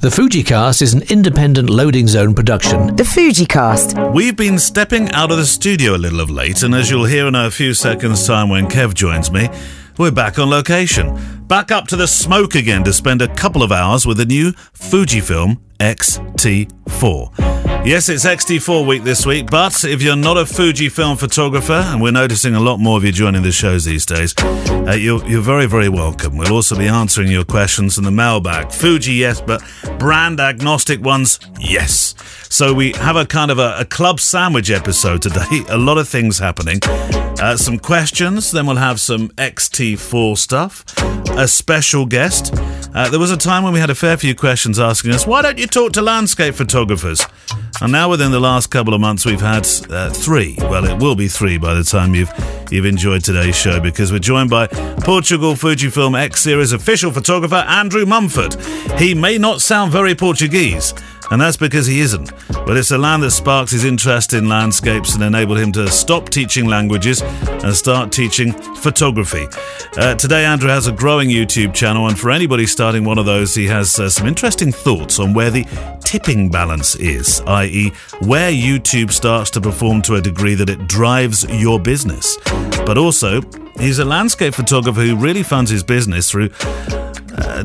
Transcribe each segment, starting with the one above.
The FujiCast is an independent loading zone production. The FujiCast. We've been stepping out of the studio a little of late, and as you'll hear in a few seconds' time when Kev joins me, we're back on location. Back up to the smoke again to spend a couple of hours with the new Fujifilm X-T4. Yes, it's X-T4 week this week, but if you're not a Fujifilm photographer, and we're noticing a lot more of you joining the shows these days, you're very, very welcome. We'll also be answering your questions in the mailbag. Fuji, yes, but brand agnostic ones, yes. So we have a kind of a club sandwich episode today. A lot of things happening. Some questions, then we'll have some X-T4 stuff, a special guest. There was a time when we had a fair few questions asking us, why don't you talk to landscape photographers? And now within the last couple of months we've had three. Well, it will be three by the time you've enjoyed today's show, because we're joined by Portugal Fujifilm X series official photographer Andrew Mumford. He may not sound very Portuguese, and that's because he isn't. But it's a land that sparks his interest in landscapes and enabled him to stop teaching languages and start teaching photography. Today Andrew has a growing YouTube channel, and for anybody starting one of those, he has some interesting thoughts on where the tipping balance is, i.e. where YouTube starts to perform to a degree that it drives your business. But also, he's a landscape photographer who really funds his business through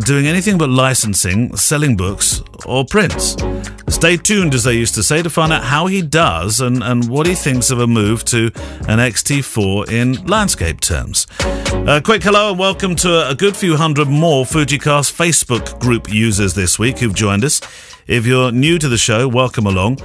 doing anything but licensing, selling books, or prints. Stay tuned, as they used to say, to find out how he does and what he thinks of a move to an X-T4 in landscape terms. Quick hello and welcome to a good few hundred more FujiCast Facebook group users this week who've joined us. If you're new to the show, welcome along.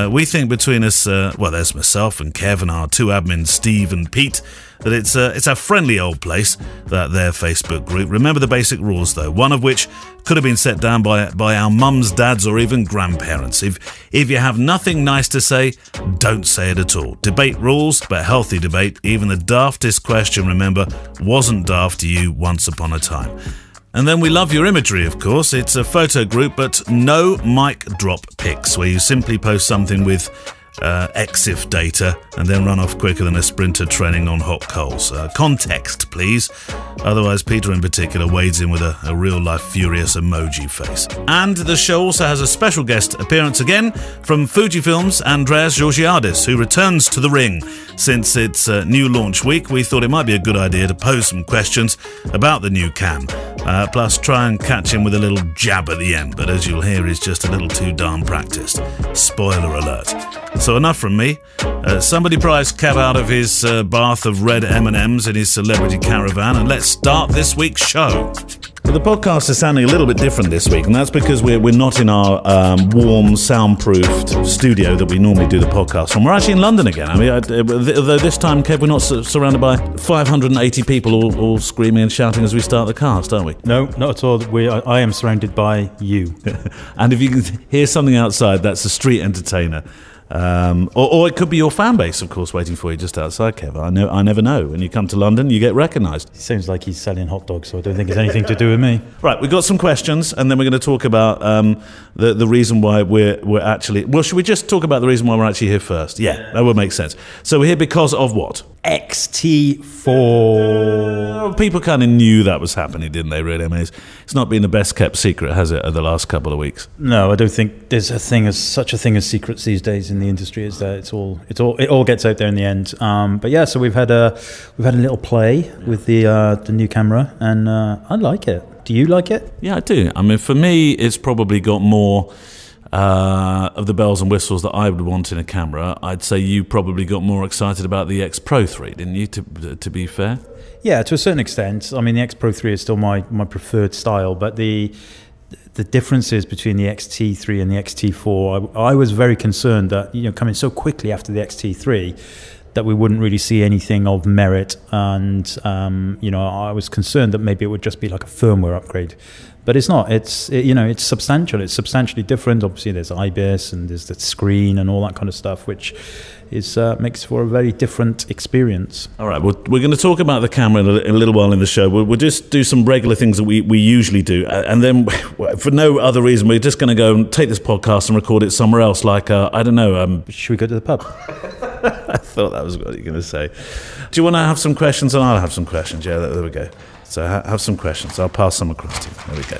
We think between us, well, there's myself and Kev and our two admins, Steve and Pete, that it's a friendly old place, that their Facebook group. Remember the basic rules, though, one of which could have been set down by our mums, dads, or even grandparents. If you have nothing nice to say, don't say it at all. Debate rules, but healthy debate. Even the daftest question, remember, wasn't daft to you once upon a time. And then we love your imagery, of course. It's a photo group, but no mic drop pics, where you simply post something with EXIF data and then run off quicker than a sprinter training on hot coals. Context, please. Otherwise, Peter in particular wades in with a real-life furious emoji face. And the show also has a special guest appearance again from Fujifilm's Andreas Georgiadis, who returns to the ring. Since it's new launch week, we thought it might be a good idea to pose some questions about the new cam. Plus try and catch him with a little jab at the end, but as you'll hear, he's just a little too darn practiced. Spoiler alert. So enough from me. Somebody prize Kev out of his bath of red M&Ms in his celebrity caravan, and let's start this week's show. Well, the podcast is sounding a little bit different this week, and that's because we're not in our warm, soundproofed studio that we normally do the podcast from. We're actually in London again. I mean, although this time, Kev, we're not surrounded by 580 people all screaming and shouting as we start the cast, are we? No, not at all. I am surrounded by you. And if you can hear something outside, that's a street entertainer. Or it could be your fan base, of course, waiting for you just outside, Kev. I never know. When you come to London, you get recognised. It sounds like he's selling hot dogs, so I don't think it's anything to do with me. Right, we've got some questions, and then we're going to talk about the reason why we're actually... Well, should we just talk about the reason why we're actually here first? Yeah, that would make sense. So we're here because of what? X-T4. People kind of knew that was happening, didn't they, really? I mean, it's not been the best kept secret, has it, over the last couple of weeks? No, I don't think there's such a thing as secrets these days in the industry. Is that it all gets out there in the end. But yeah, so we've had a little play with the new camera, and I like it. Do you like it? Yeah, I do. I mean, for me, it's probably got more of the bells and whistles that I would want in a camera. I'd say you probably got more excited about the X Pro 3, didn't you, to be fair? Yeah, to a certain extent. I mean, the X Pro 3 is still my preferred style, but the differences between the X-T3 and the X-T4, I was very concerned that, coming so quickly after the X-T3, that we wouldn't really see anything of merit, and I was concerned that maybe it would just be like a firmware upgrade. But it's not. It's substantial. It's substantially different. Obviously, there's IBIS and there's the screen and all that kind of stuff, which is makes for a very different experience. All right, we're going to talk about the camera in a little while in the show. We'll just do some regular things that we usually do, and then for no other reason, we're just going to go and take this podcast and record it somewhere else. Like I don't know. Should we go to the pub? I thought that was what you were going to say. Do you want to have some questions? And I'll have some questions. Yeah, there we go. So have some questions. I'll pass some across to you. There we go.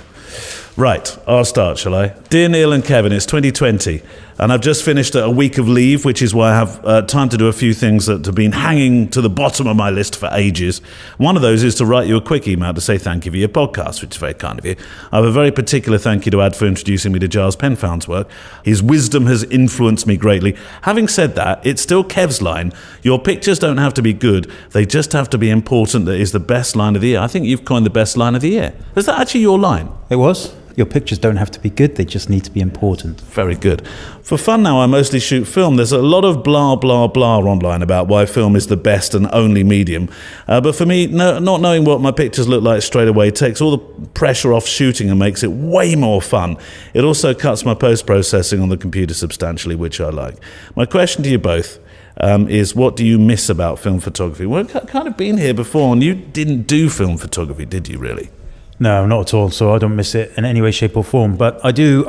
Right, I'll start, shall I? Dear Neil and Kevin, it's 2020, and I've just finished a week of leave, which is why I have time to do a few things that have been hanging to the bottom of my list for ages. One of those is to write you a quick email to say thank you for your podcast, which is very kind of you. I have a very particular thank you to add for introducing me to Giles Penfound's work. His wisdom has influenced me greatly. Having said that, it's still Kev's line. Your pictures don't have to be good, they just have to be important. That is the best line of the year. I think you've coined the best line of the year. Is that actually your line? It was. Your pictures don't have to be good, they just need to be important. Very good. For fun now, I mostly shoot film. There's a lot of blah, blah, blah online about why film is the best and only medium. But for me, not knowing what my pictures look like straight away takes all the pressure off shooting and makes it way more fun. It also cuts my post-processing on the computer substantially, which I like. My question to you both is, what do you miss about film photography? We've kind of been here before, and you didn't do film photography, did you really? No, not at all. So I don't miss it in any way, shape, or form. But I do.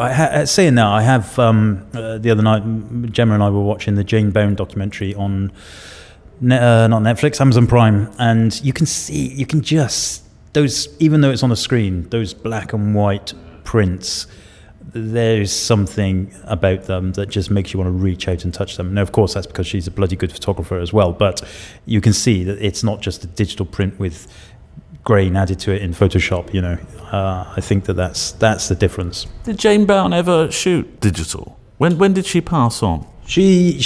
Saying that, I have. The other night, Gemma and I were watching the Jane Bown documentary on not Netflix, Amazon Prime, and you can just those. Even though it's on a screen, those black and white prints. There's something about them that just makes you want to reach out and touch them. Now, of course, that's because she's a bloody good photographer as well. But you can see that it's not just a digital print with grain added to it in Photoshop, you know. I think that's the difference. Did Jane Bown ever shoot digital? When did she pass on? She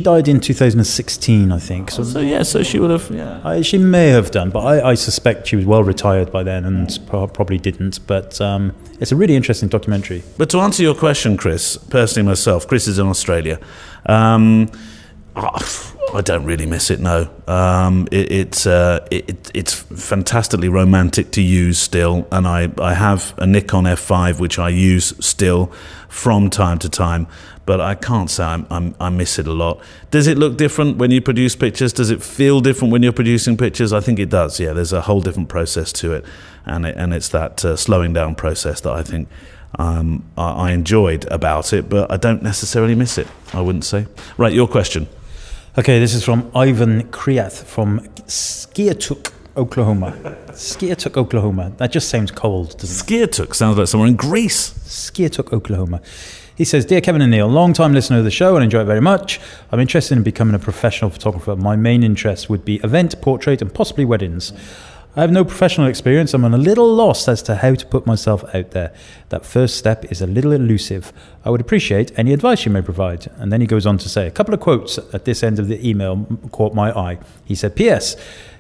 died in 2016, I think. So she would have. Yeah. She may have done, but I suspect she was well retired by then and probably didn't. But it's a really interesting documentary. But to answer your question, Chris, personally myself, Chris is in Australia. I don't really miss it, no. It's fantastically romantic to use still, and I have a Nikon F5 which I use still from time to time, but I can't say I miss it a lot. Does it look different when you produce pictures? Does it feel different when you're producing pictures? I think it does, yeah. There's a whole different process to it, and it's that slowing down process that I think I enjoyed about it, but I don't necessarily miss it, I wouldn't say. Right, your question. Okay, this is from Ivan Kriath from Skiatook, Oklahoma. Skiatook, Oklahoma. That just sounds cold, doesn't it? Skiatook sounds like somewhere in Greece. Skiatook, Oklahoma. He says, Dear Kevin and Neil, long-time listener of the show and enjoy it very much. I'm interested in becoming a professional photographer. My main interest would be event, portrait, and possibly weddings. I have no professional experience. I'm a little lost as to how to put myself out there. That first step is a little elusive. I would appreciate any advice you may provide. And then he goes on to say, a couple of quotes at this end of the email caught my eye. He said, P.S.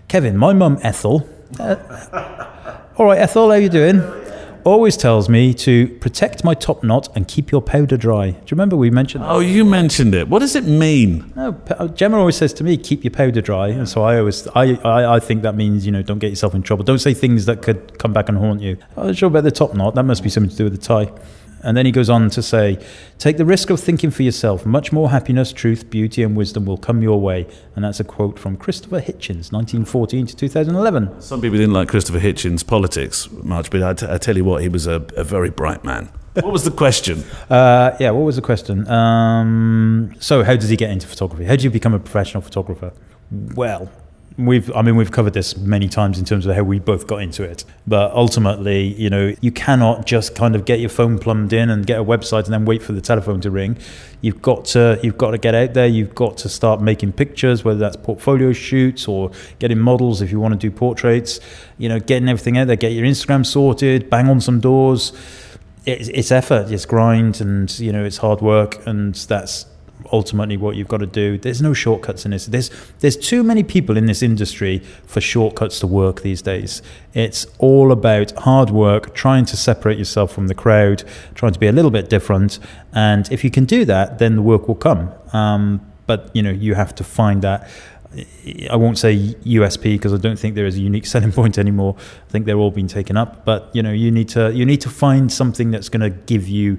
Kevin, my mum Ethel, all right Ethel, how you doing? Always tells me to protect my top knot and keep your powder dry. Do you remember we mentioned that? Oh, you mentioned it. What does it mean? No, Gemma always says to me, keep your powder dry. And so I think that means, you know, don't get yourself in trouble. Don't say things that could come back and haunt you. I'm not sure about the top knot. That must be something to do with the tie. And then he goes on to say, take the risk of thinking for yourself. Much more happiness, truth, beauty, and wisdom will come your way. And that's a quote from Christopher Hitchens, 1914 to 2011. Some people didn't like Christopher Hitchens' politics much, but I tell you what, he was a very bright man. What was the question? What was the question? So how does he get into photography? How do you become a professional photographer? Well, we've covered this many times in terms of how we both got into it. But ultimately, you know, you cannot just kind of get your phone plumbed in and get a website and then wait for the telephone to ring. You've got to get out there. You've got to start making pictures, whether that's portfolio shoots or getting models if you want to do portraits. You know, getting everything out there. Get your Instagram sorted. Bang on some doors. It's effort. It's grind, and you know, it's hard work, and that's ultimately what you've got to do. There's no shortcuts in this. There's too many people in this industry for shortcuts to work these days. It's all about hard work, trying to separate yourself from the crowd, trying to be a little bit different, and if you can do that, then the work will come. But you know, you have to find that. I won't say USP because I don't think there is a unique selling point anymore. I think they're all being taken up. But you know, you need to find something that's going to give you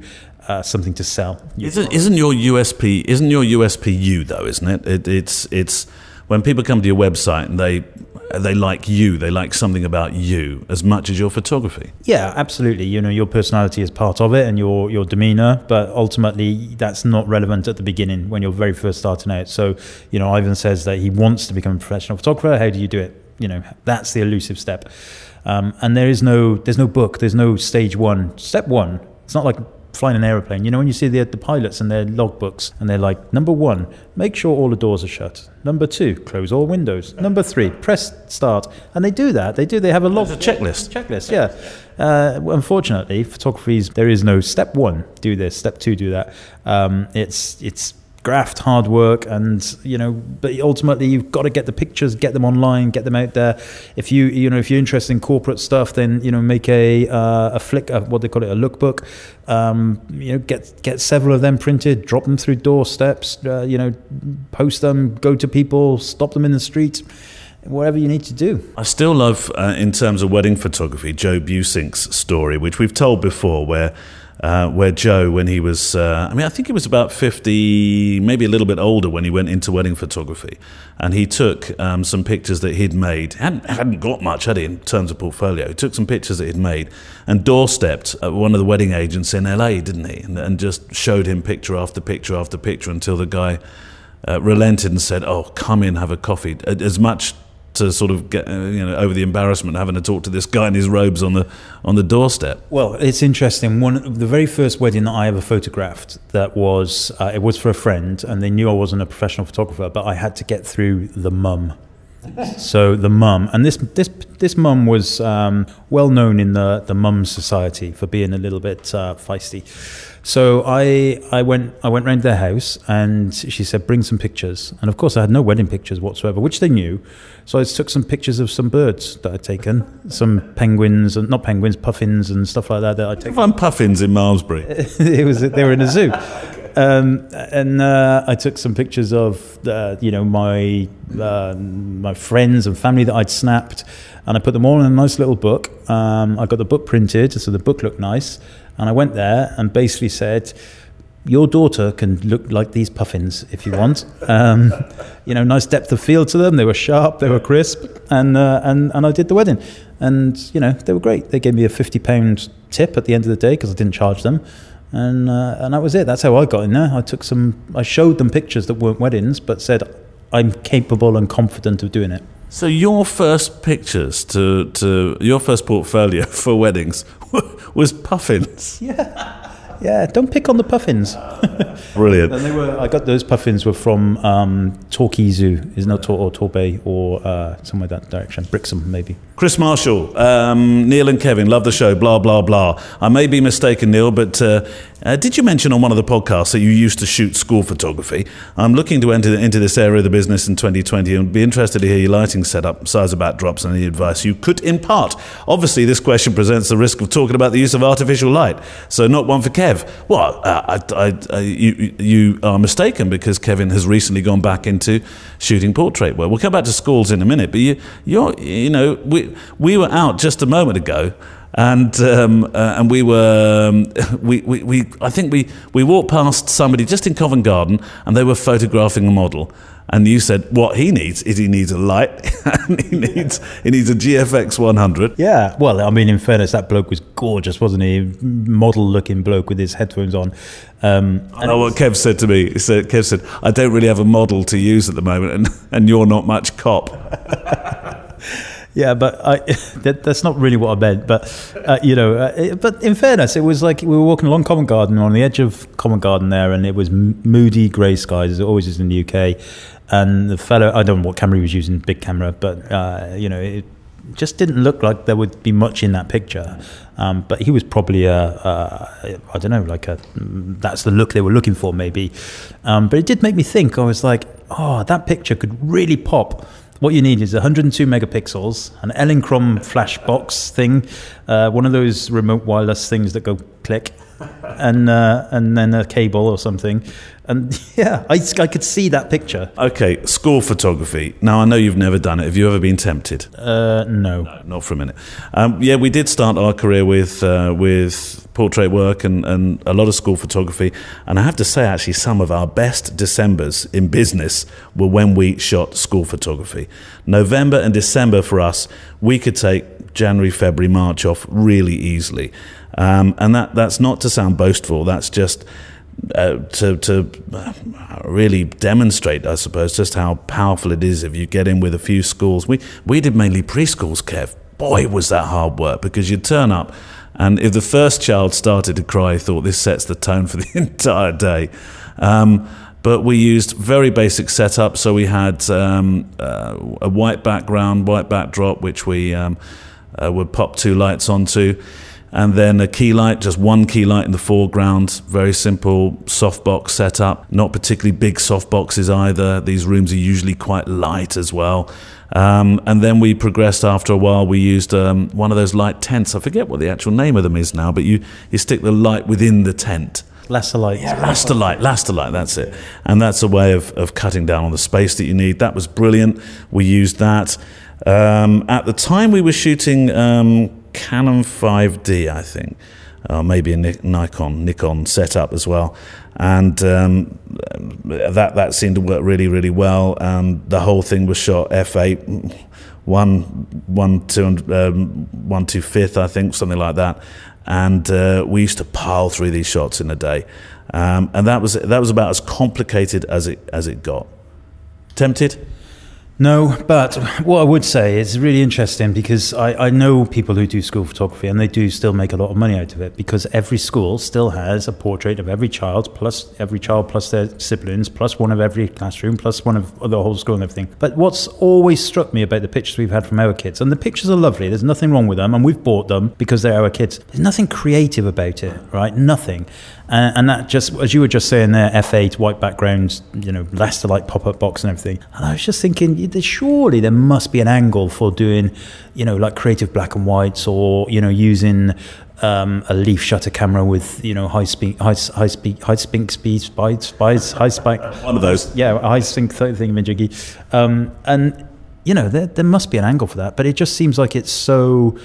something to sell. Isn't your USP? Isn't your USP you though? Isn't it? It's when people come to your website and they like you. They like something about you as much as your photography. Yeah, absolutely. You know, your personality is part of it and your demeanor, but ultimately that's not relevant at the beginning when you're very first starting out. So, you know, Ivan says that he wants to become a professional photographer. How do you do it? You know, that's the elusive step. And there's no book, there's no stage one, step one. It's not like flying an aeroplane. You know, when you see the pilots and their logbooks, and they're like, number 1, make sure all the doors are shut. Number 2, close all windows. Number 3, press start. And they do that. They have a log. There's a checklist. Checklist, yeah. Unfortunately, photography, there is no step 1, do this, step 2, do that. It's graft, hard work, and but ultimately you've got to get the pictures, get them online, get them out there. If you're interested in corporate stuff, then make a flick, what they call it, a lookbook. Get several of them printed, drop them through doorsteps, post them, go to people, stop them in the street, whatever you need to do. I still love, in terms of wedding photography, Joe Busink's story, which we've told before, where Joe, when he was, I think he was about 50, maybe a little bit older when he went into wedding photography, and he took some pictures that he'd made. Hadn't got much, had he, in terms of portfolio. He took some pictures that he'd made and doorstepped at one of the wedding agents in LA, didn't he? And just showed him picture after picture after picture until the guy relented and said, "Oh, come in, have a coffee." As much to sort of get over the embarrassment having to talk to this guy in his robes on the doorstep. Well, it's interesting. The very first wedding that I ever photographed, that was it was for a friend, and they knew I wasn't a professional photographer, but I had to get through the mum. So the mum, and this mum was well known in the mum society for being a little bit feisty. So I went round their house, and she said, bring some pictures. And of course I had no wedding pictures whatsoever, which they knew. So I took some pictures of some birds that I'd taken, some penguins, and not penguins, puffins and stuff like that I'd taken. Find puffins in Malmesbury. They were in a zoo. And I took some pictures of my friends and family that I'd snapped, and I put them all in a nice little book. I got the book printed, so the book looked nice. And I went there and basically said, your daughter can look like these puffins if you want. Nice depth of field to them. They were sharp, they were crisp, and I did the wedding. And they were great. They gave me a £50 tip at the end of the day because I didn't charge them. And that was it. That's how I got in there. I showed them pictures that weren't weddings, but said, I'm capable and confident of doing it. So your first pictures to your first portfolio for weddings was puffins. Yeah. Don't pick on the puffins. Brilliant. And I got those puffins were from Torquay Zoo, or Torbay, or somewhere that direction. Brixham, maybe. Chris Marshall, Neil and Kevin, love the show, blah, blah, blah. I may be mistaken, Neil, but did you mention on one of the podcasts that you used to shoot school photography? I'm looking to enter into this area of the business in 2020 and be interested to hear your lighting setup, size of backdrops, and any advice you could impart. Obviously, this question presents the risk of talking about the use of artificial light, so not one for Kev. Well, you are mistaken, because Kevin has recently gone back into shooting portrait work. We'll come back to schools in a minute, but we were out just a moment ago, and we walked past somebody just in Covent Garden, and they were photographing a model. And you said what he needs is a light, and he needs a GFX 100. Yeah, well, I mean, in fairness, that bloke was gorgeous, wasn't he? Model-looking bloke with his headphones on. I know what Kev said to me. Kev said, "I don't really have a model to use at the moment, and you're not much cop." Yeah, but that's not really what I meant. But but in fairness, it was like we were walking along Covent Garden, on the edge of Covent Garden there, and it was moody grey skies, as it always is in the UK. And the fellow, I don't know what camera he was using, big camera, but it just didn't look like there would be much in that picture. But he was probably I don't know, that's the look they were looking for, maybe. But it did make me think. I was like, oh, that picture could really pop. What you need is 102 megapixels, an Elinchrom flash box thing, one of those remote wireless things that go click, and then a cable or something. And yeah, I could see that picture. Okay, school photography. Now, I know you've never done it. Have you ever been tempted? No, not for a minute. Yeah, we did start our career with portrait work and a lot of school photography. And I have to say, actually, some of our best Decembers in business were when we shot school photography. November and December for us, we could take January, February, March off really easily. And that's not to sound boastful. That's just to really demonstrate, I suppose, just how powerful it is if you get in with a few schools. We did mainly preschools, Kev. boy, was that hard work, because you'd turn up, and if the first child started to cry, you thought, this sets the tone for the entire day. But we used very basic setup. So we had a white background, white backdrop, which we would pop 2 lights onto, and then a key light, just 1 key light in the foreground. Very simple softbox setup, not particularly big softboxes either. These rooms are usually quite light as well. And then we progressed after a while. We used one of those light tents. I forget what the actual name of them is now, but you stick the light within the tent. Lasterlight. Yeah, Lasterlight, that's it. And that's a way of cutting down on the space that you need. That was brilliant. We used that. At the time we were shooting Canon 5D, I think. Maybe a Nikon setup as well. And that seemed to work really, really well. The whole thing was shot f8, 1/2, I think, something like that. And we used to pile through these shots in a day, and that was about as complicated as it got. Tempted? No, but what I would say is really interesting, because I know people who do school photography, and they do still make a lot of money out of it, because every school still has a portrait of every child plus their siblings, plus one of every classroom, plus one of the whole school and everything. But what's always struck me about the pictures we've had from our kids, and the pictures are lovely, there's nothing wrong with them, and we've bought them because they're our kids. There's nothing creative about it, right? Nothing. And that, just as you were just saying there, f8, white backgrounds, Lasterlight pop-up box and everything. And I was just thinking, surely there must be an angle for doing, like creative black and whites, or using a leaf shutter camera with high sync speed spies, high spike. One of those. Yeah, high sync thingamajiggy. And there must be an angle for that, but it just seems like it's so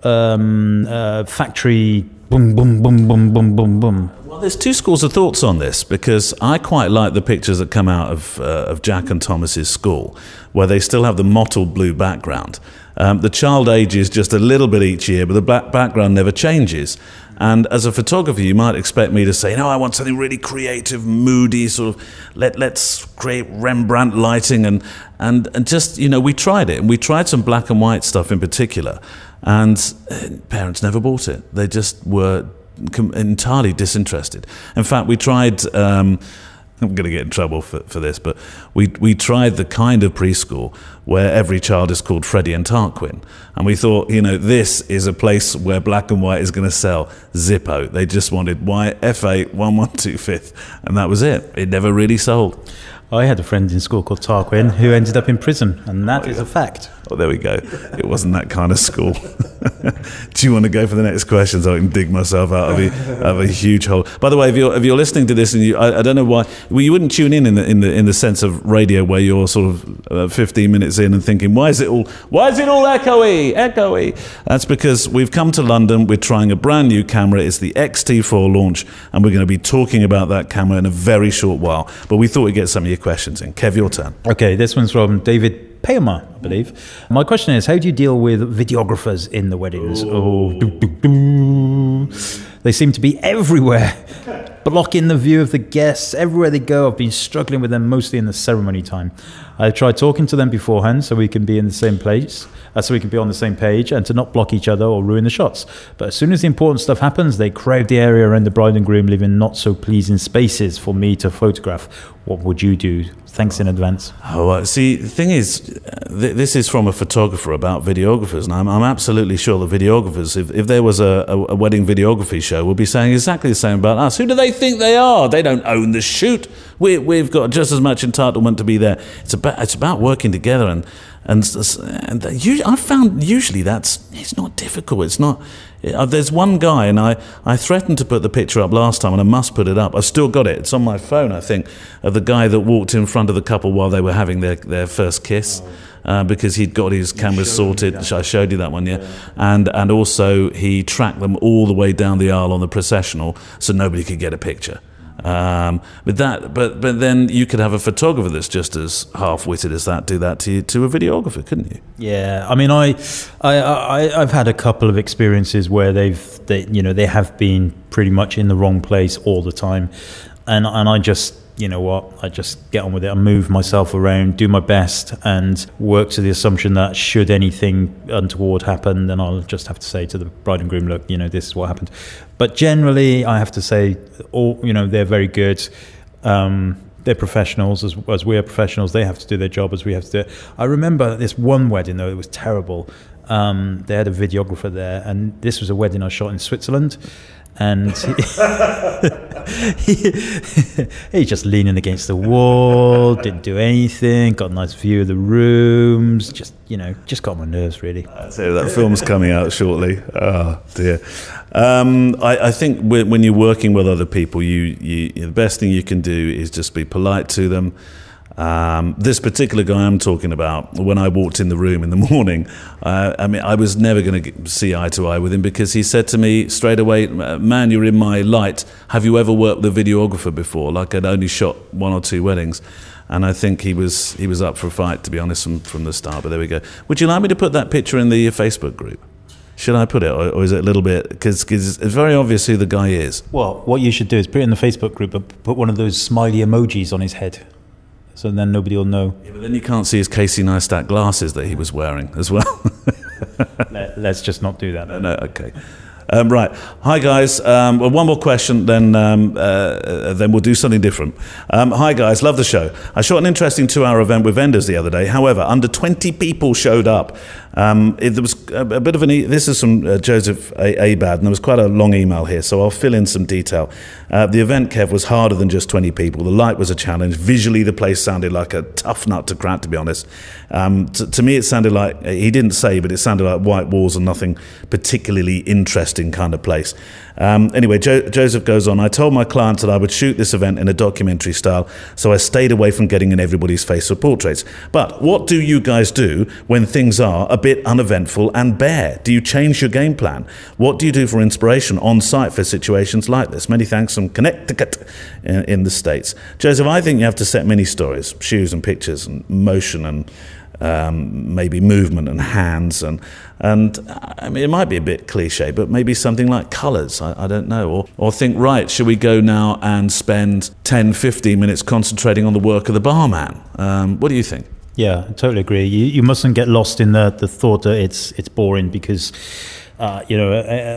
factory. Boom, boom, boom, boom, boom, boom, boom. Well, there's 2 schools of thoughts on this, because I quite like the pictures that come out of Jack and Thomas's school, where they still have the mottled blue background. The child ages just a little bit each year, but the black background never changes. And as a photographer, you might expect me to say, no, I want something really creative, moody, sort of, let's create Rembrandt lighting, and just, we tried it, and we tried some black and white stuff in particular, and parents never bought it. They just were entirely disinterested. In fact, we tried, I'm going to get in trouble for this, but we tried the kind of preschool where every child is called Freddie and Tarquin. And we thought, this is a place where black and white is going to sell. Zippo. They just wanted white, f8, 1/125, and that was it. It never really sold. I had a friend in school called Tarquin who ended up in prison, and that is a fact. Oh, there we go. It wasn't that kind of school. Do you want to go for the next question so I can dig myself out of a huge hole? By the way, if you're listening to this, and I don't know why, you wouldn't tune in the sense of radio where you're sort of 15 minutes in and thinking, why is it all echoey? That's because we've come to London. We're trying a brand new camera. It's the X-T4 launch, and we're going to be talking about that camera in a very short while. But we thought we'd get some of your questions in. Kev, your turn. Okay, this one's from David Payama, I believe. My question is, how do you deal with videographers in the weddings? They seem to be everywhere, blocking the view of the guests everywhere they go. I've been struggling with them mostly in the ceremony time. I tried talking to them beforehand so we can be in the same place, so we can be on the same page, and to not block each other or ruin the shots. But as soon as the important stuff happens, they crowd the area around the bride and groom, leaving not so pleasing spaces for me to photograph. What would you do? Thanks in advance. Oh, see, the thing is, this is from a photographer about videographers, and I'm absolutely sure the videographers, if there was a wedding videography show, would be saying exactly the same about us. Who do they think they are? They don't own the shoot. We've got just as much entitlement to be there. It's about working together, and I found usually it's not difficult. It's not. There's one guy, and I threatened to put the picture up last time, and I must put it up. I've still got it. It's on my phone, I think, of the guy that walked in front of the couple while they were having their first kiss, because he'd got his cameras sorted. I showed you that one, yeah. And also he tracked them all the way down the aisle on the processional, so nobody could get a picture. But then you could have a photographer that's just as half-witted as that do that to a videographer, couldn't you? Yeah, I mean, I've had a couple of experiences where they have been pretty much in the wrong place all the time, and I just you know what, I just get on with it. I move myself around, do my best, and work to the assumption that should anything untoward happen, then I'll just have to say to the bride and groom, look, you know, this is what happened. But generally, I have to say, all, you know, they're very good. They're professionals as we are professionals. They have to do their job as we have to do it. I remember this one wedding, though, it was terrible. They had a videographer there, and this was a wedding I shot in Switzerland. And he just leaning against the wall, didn't do anything, got a nice view of the rooms, just, you know, just got on my nerves, really. So that film's coming out shortly. Oh dear. I think when you're working with other people, the best thing you can do is just be polite to them. This particular guy I'm talking about, when I walked in the room in the morning, I mean, I was never going to see eye to eye with him, because he said to me straight away, man, you're in my light. Have you ever worked with a videographer before? Like, I'd only shot 1 or 2 weddings. And I think he was up for a fight, to be honest, from the start. But there we go. Would you like me to put that picture in the Facebook group? Should I put it, or is it a little bit, because it's very obvious who the guy is? Well, what you should do is put it in the Facebook group, but put one of those smiley emojis on his head. So then nobody will know. Yeah, but then you can't see his Casey Neistat glasses that he was wearing as well. Let's just not do that. No, okay. Right. Hi, guys. Well, one more question, then we'll do something different. Hi, guys. Love the show. I shot an interesting 2-hour event with vendors the other day. However, under 20 people showed up. There was a bit of this is from Joseph Abad, and there was quite a long email here, so I'll fill in some detail. The event, Kev, was harder than just 20 people. The light was a challenge. Visually, the place sounded like a tough nut to crack, to be honest. To me, it sounded like, he didn't say, but it sounded like white walls and nothing particularly interesting kind of place. Anyway, Joseph goes on, I told my clients that I would shoot this event in a documentary style, so I stayed away from getting in everybody's face for portraits. But what do you guys do when things are a bit uneventful and bare? Do you change your game plan? What do you do for inspiration on site for situations like this? Many thanks from Connecticut in the States. Joseph, I think you have to set many stories, shoes and pictures and motion and maybe movement and hands, and I mean, it might be a bit cliche, but maybe something like colours, I don't know, or think, right, should we go now and spend 10-15 minutes concentrating on the work of the barman? What do you think? Yeah, I totally agree. You mustn't get lost in the thought that it's boring, because you know,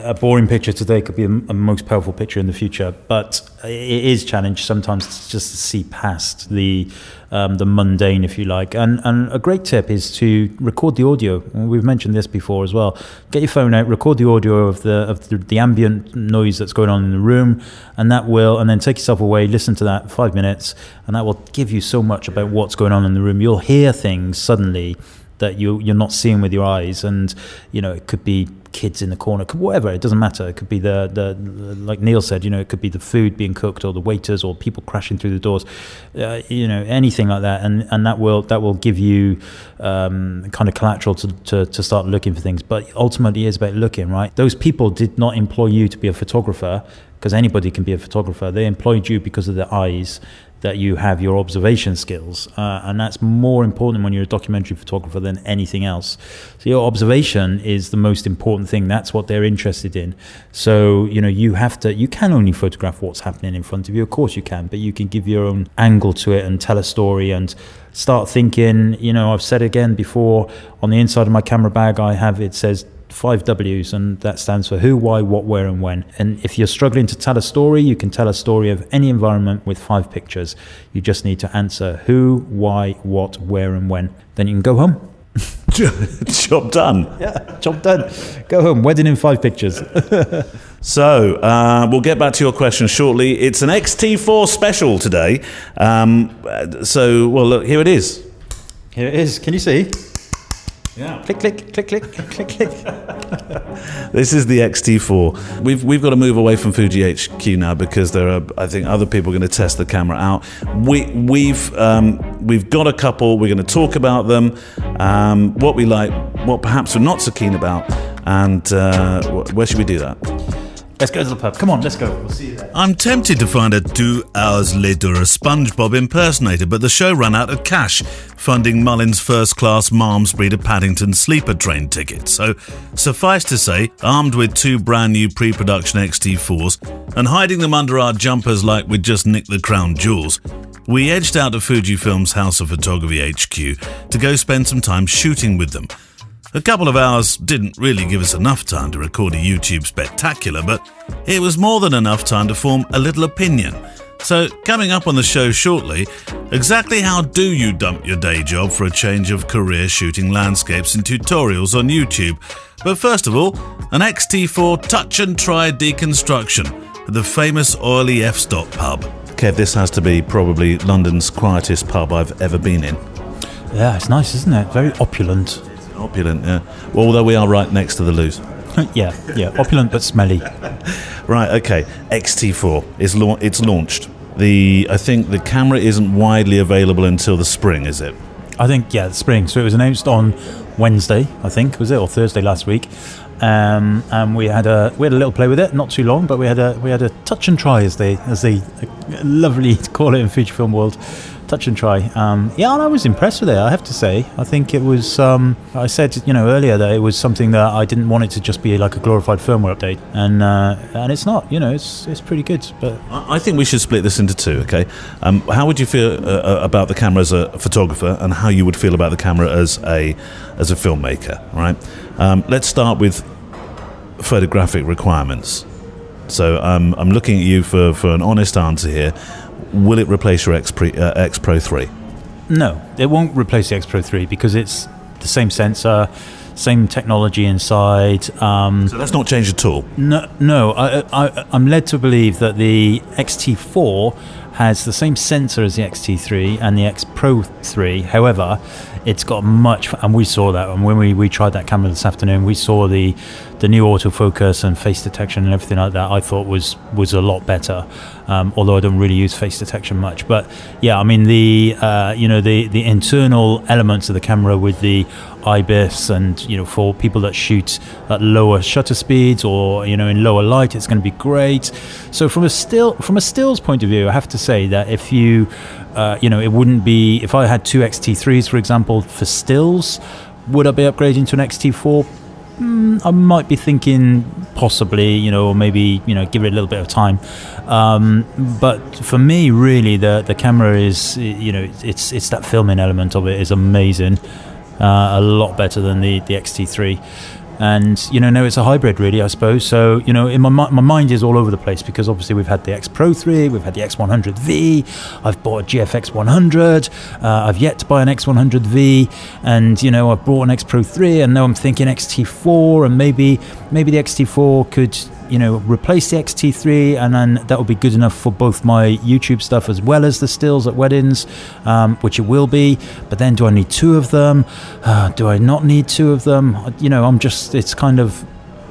a boring picture today could be a most powerful picture in the future, but it is challenged sometimes just to see past the mundane, if you like. And a great tip is to record the audio. We've mentioned this before as well. Get your phone out, record the audio of the ambient noise that's going on in the room, and then take yourself away, listen to that 5 minutes, and that will give you so much about what's going on in the room. You'll hear things suddenly that you're not seeing with your eyes, and you know, it could be kids in the corner, whatever, it doesn't matter. It could be the like Neil said, you know, it could be the food being cooked, or the waiters, or people crashing through the doors, you know, anything like that, and that will give you kind of collateral to start looking for things. But ultimately, it's about looking, right? Those people did not employ you to be a photographer, because anybody can be a photographer. They employed you because of their eyes, that you have your observation skills, and that's more important when you're a documentary photographer than anything else. So your observation is the most important thing. That's what they're interested in. So you know, you can only photograph what's happening in front of you. Of course you can, but you can give your own angle to it and tell a story and start thinking. You know, I've said again before, on the inside of my camera bag it says 5 W's, and that stands for who, why, what, where, and when. And if you're struggling to tell a story, you can tell a story of any environment with 5 pictures. You just need to answer who, why, what, where, and when. Then you can go home. Job done. Yeah, job done. Go home. Wedding in 5 pictures. So we'll get back to your question shortly. It's an X-T4 special today. So, well, look, here it is. Here it is. Can you see? Yeah. Click, click, click, click, click, click. This is the X-T4. We've got to move away from Fuji HQ now, because there are, I think, other people going to test the camera out. We've got a couple. We're going to talk about them, what we like, what perhaps we're not so keen about, and where should we do that? Let's go to the pub. Come on, let's go. We'll see you there. I'm tempted to find a 2 hours later a SpongeBob impersonator, but the show ran out of cash, funding Mullin's first-class Malmesbury to Paddington sleeper train ticket. So, suffice to say, armed with 2 brand new pre-production X-T4s and hiding them under our jumpers like we'd just nicked the crown jewels, we edged out to Fujifilm's House of Photography HQ to go spend some time shooting with them. A couple of hours didn't really give us enough time to record a YouTube spectacular, but it was more than enough time to form a little opinion. So, coming up on the show shortly, exactly how do you dump your day job for a change of career shooting landscapes and tutorials on YouTube? But first of all, an X-T4 touch and try deconstruction at the famous oily F-stop pub. Kev, this has to be probably London's quietest pub I've ever been in. Yeah, it's nice, isn't it? Very opulent. Opulent, yeah. Well, although we are right next to the loos. yeah, opulent but smelly. Right, okay. X-T4 it's launched. I think the camera isn't widely available until the spring, is it? I think, yeah, the spring. So it was announced on Wednesday, I think, was it, or Thursday last week. And we had a little play with it, not too long, but we had a touch and try, as they lovely call it in Fujifilm world. Touch and try. Yeah, and I was impressed with it, I have to say. I think it was, I said, earlier that it was something that I didn't want it to just be like a glorified firmware update. And it's not, it's pretty good. But I think we should split this into two, okay? How would you feel about the camera as a photographer, and how you would feel about the camera as a filmmaker, right? Let's start with photographic requirements. So I'm looking at you for an honest answer here. Will it replace your X Pro 3? No, it won't replace the X Pro 3 because it's the same sensor, same technology inside. So that's not changed at all? No. I'm led to believe that the X-T4 has the same sensor as the X-T3 and the X Pro 3. However, it's got much, and we saw that, and when we tried that camera this afternoon, we saw the new autofocus and face detection and everything like that. I thought was a lot better, although I don't really use face detection much. But yeah, I mean the internal elements of the camera with the IBIS, and for people that shoot at lower shutter speeds or in lower light, it's going to be great. So from a stills point of view, I have to say that if you it wouldn't be, if I had two X-T3s, for example, for stills, would I be upgrading to an X-T4? I might be thinking possibly, or maybe, give it a little bit of time. But for me, really, the camera is, it's that filming element of it is amazing. A lot better than the X-T3. And now it's a hybrid, really, I suppose. So in my mind is all over the place, because obviously we've had the X Pro 3, we've had the X100V, I've bought a GFX 100, I've yet to buy an X100V, and I've bought an X Pro 3, and now I'm thinking X-T4, and maybe the X-T4 could replace the X-T3, and then that would be good enough for both my YouTube stuff as well as the stills at weddings, which it will be. But then, do I need two of them? Do I not need two of them? It's kind of,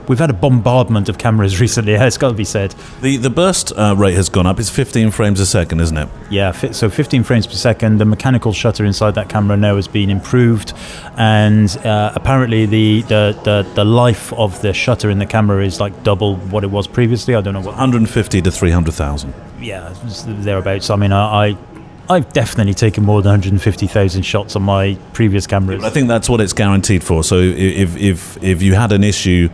we've had a bombardment of cameras recently, it's got to be said. The burst rate has gone up. It's 15 frames a second, isn't it? Yeah, so 15 frames per second. The mechanical shutter inside that camera now has been improved, and apparently the life of the shutter in the camera is like double what it was previously. I don't know what. 150 to 300,000. Yeah, thereabouts. I mean, I've definitely taken more than 150,000 shots on my previous cameras. I think that's what it's guaranteed for. So if you had an issue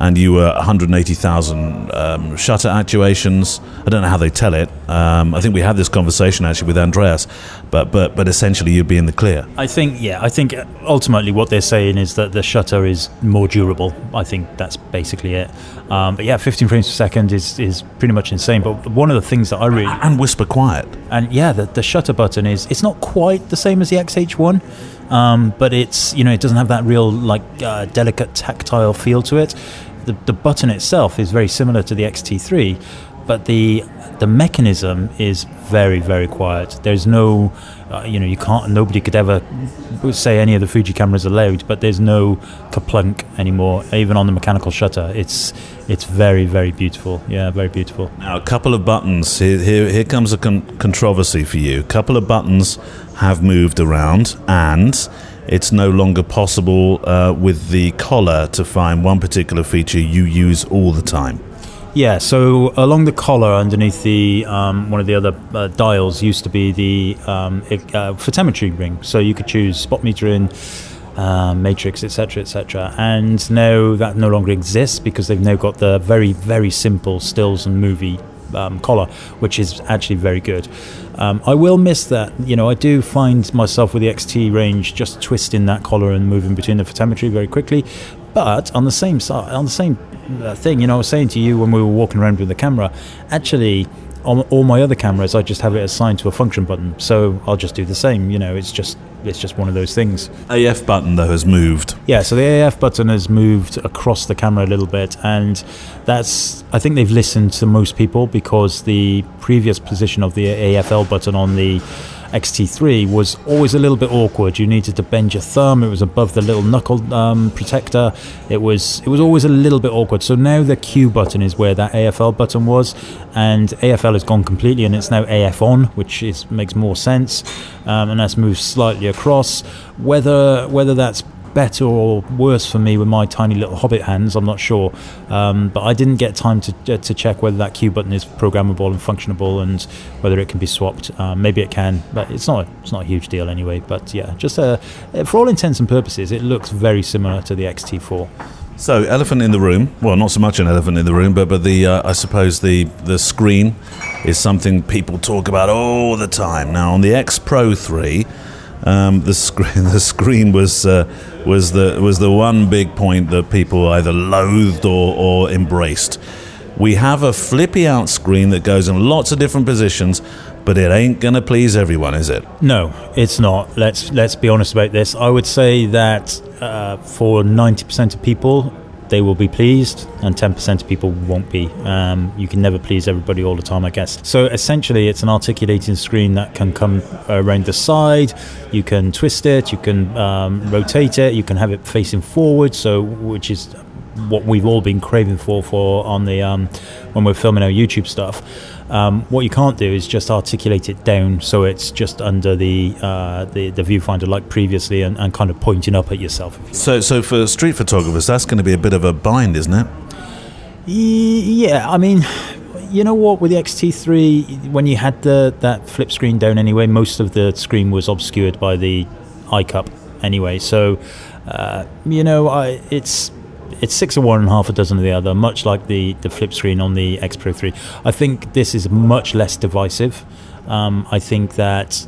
and you were 180,000 shutter actuations, I don't know how they tell it. I think we had this conversation actually with Andreas, but essentially you'd be in the clear. I think ultimately what they're saying is that the shutter is more durable. I think that's basically it. But yeah, 15 frames per second is pretty much insane. But one of the things that I really... And whisper quiet. And yeah, the shutter button it's not quite the same as the XH1, but it's, it doesn't have that real delicate tactile feel to it. The button itself is very similar to the X-T3, but the mechanism is very, very quiet. There's no, nobody could ever say any of the Fuji cameras are loud, but there's no kaplunk anymore, even on the mechanical shutter. It's very, very beautiful. Yeah, very beautiful. Now, a couple of buttons. Here comes a controversy for you. A couple of buttons have moved around, and it's no longer possible with the collar to find one particular feature you use all the time. Yeah, so along the collar underneath the one of the other dials used to be the photometry ring. So you could choose spot metering, matrix, etc., etc. And now that no longer exists because they've now got the very, very simple stills and movie collar, which is actually very good. I will miss that. You know, I do find myself with the XT range just twisting that collar and moving between the photometry very quickly. But on the same side, on the same thing, you know, I was saying to you when we were walking around with the camera, actually, on all my other cameras, I just have it assigned to a function button. So I'll just do the same. You know, it's just one of those things. AF button though has moved. Yeah, so the AF button has moved across the camera a little bit, and that's, I think they've listened to most people, because the previous position of the AFL button on the X-T3 was always a little bit awkward. You needed to bend your thumb. It was above the little knuckle protector. It was always a little bit awkward. So now the Q button is where that AFL button was, and AFL has gone completely, and it's now AF on, which makes more sense, and that's moved slightly across. Whether that's better or worse for me with my tiny little hobbit hands, I'm not sure, but I didn't get time to check whether that Q button is programmable and functionable, and whether it can be swapped. Maybe it can, but it's not a huge deal anyway. But yeah, just for all intents and purposes, it looks very similar to the X-T4. So, elephant in the room. Well, not so much an elephant in the room, but the I suppose the screen is something people talk about all the time. Now, on the X Pro 3, the screen was the one big point that people either loathed or embraced. We have a flippy out screen that goes in lots of different positions, but it ain't gonna please everyone, is it? No, it's not. Let's be honest about this. I would say that for 90% of people, they will be pleased, and 10% of people won't be. You can never please everybody all the time, I guess. So essentially, it's an articulating screen that can come around the side. You can twist it, you can rotate it, you can have it facing forward, so which is what we've all been craving for on the when we're filming our YouTube stuff. What you can't do is just articulate it down so it's just under the viewfinder like previously, and kind of pointing up at yourself. So for street photographers, that's going to be a bit of a bind, isn't it? Yeah, I mean, you know what, with the X-T3, when you had that flip screen down anyway, most of the screen was obscured by the eye cup anyway. So you know, it's 6 of one and half a dozen of the other, much like the flip screen on the X Pro 3. I think this is much less divisive. I think that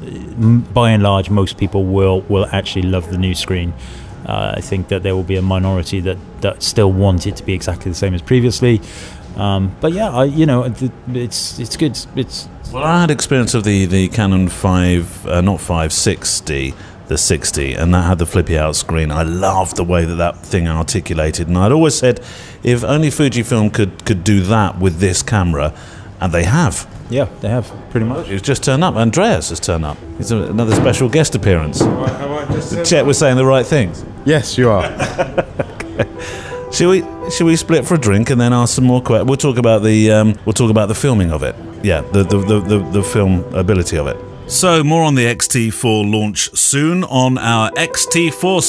by and large most people will actually love the new screen. I think that there will be a minority that still want it to be exactly the same as previously. But yeah, you know, it's good. Well, I had experience of the Canon 560, the 60, and that had the flippy out screen. I loved the way that thing articulated, and I'd always said if only Fujifilm could do that with this camera, and they have. Yeah, they have, pretty much. He's just turned up. Andreas has turned up. It's another special guest appearance. Check we're saying the right things. Yes, you are. Okay. Should we split for a drink and then ask some more questions? We'll talk about the filming of it. Yeah, the film ability of it. So, more on the X-T4 launch soon on our X-T4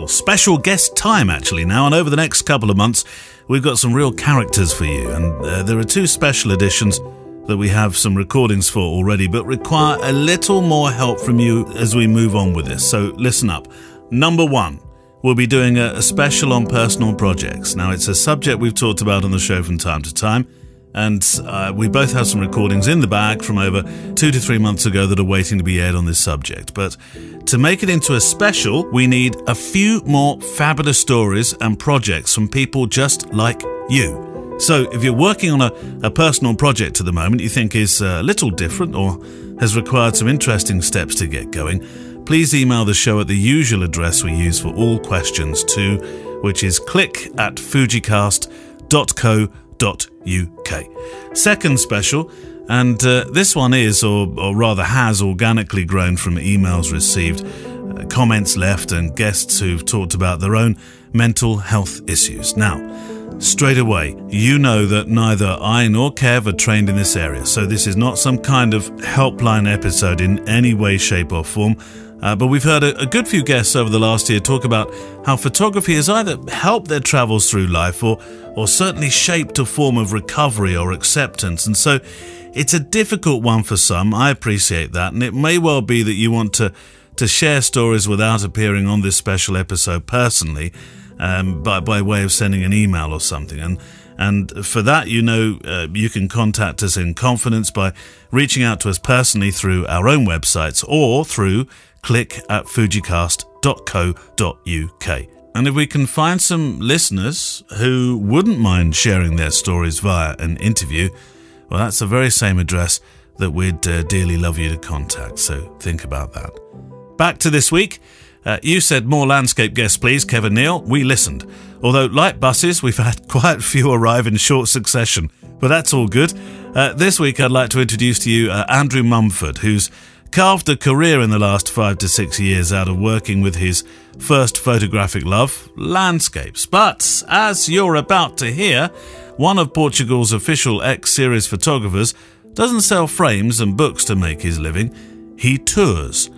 special guest time actually now, and over the next couple of months we've got some real characters for you, and there are 2 special editions that we have some recordings for already, but require a little more help from you as we move on with this, so listen up. Number 1, we'll be doing a special on personal projects. Now, it's a subject we've talked about on the show from time to time, and we both have some recordings in the bag from over 2 to 3 months ago that are waiting to be aired on this subject. But to make it into a special, we need a few more fabulous stories and projects from people just like you. So if you're working on a personal project at the moment you think is a little different or has required some interesting steps to get going, please email the show at the usual address we use for all questions to, which is click@fujicast.co.uk. Second special, and this one is, or rather has, organically grown from emails received, comments left, and guests who've talked about their own mental health issues. Now, straight away, you know that neither I nor Kev are trained in this area, so this is not some kind of helpline episode in any way, shape or form. But we've heard a good few guests over the last year talk about how photography has either helped their travels through life or certainly shaped a form of recovery or acceptance. And so it's a difficult one for some. I appreciate that. And it may well be that you want to share stories without appearing on this special episode personally, by way of sending an email or something. And for that, you can contact us in confidence by reaching out to us personally through our own websites or through click@fujicast.co.uk. And if we can find some listeners who wouldn't mind sharing their stories via an interview, well, that's the very same address that we'd dearly love you to contact, so think about that. Back to this week. You said more landscape guests, please, Kevin Neal. We listened. Although, like buses, we've had quite a few arrive in short succession, but that's all good. This week, I'd like to introduce to you Andrew Mumford, who's carved a career in the last 5 to 6 years out of working with his first photographic love, landscapes. But, as you're about to hear, one of Portugal's official X-series photographers doesn't sell frames and books to make his living. He tours.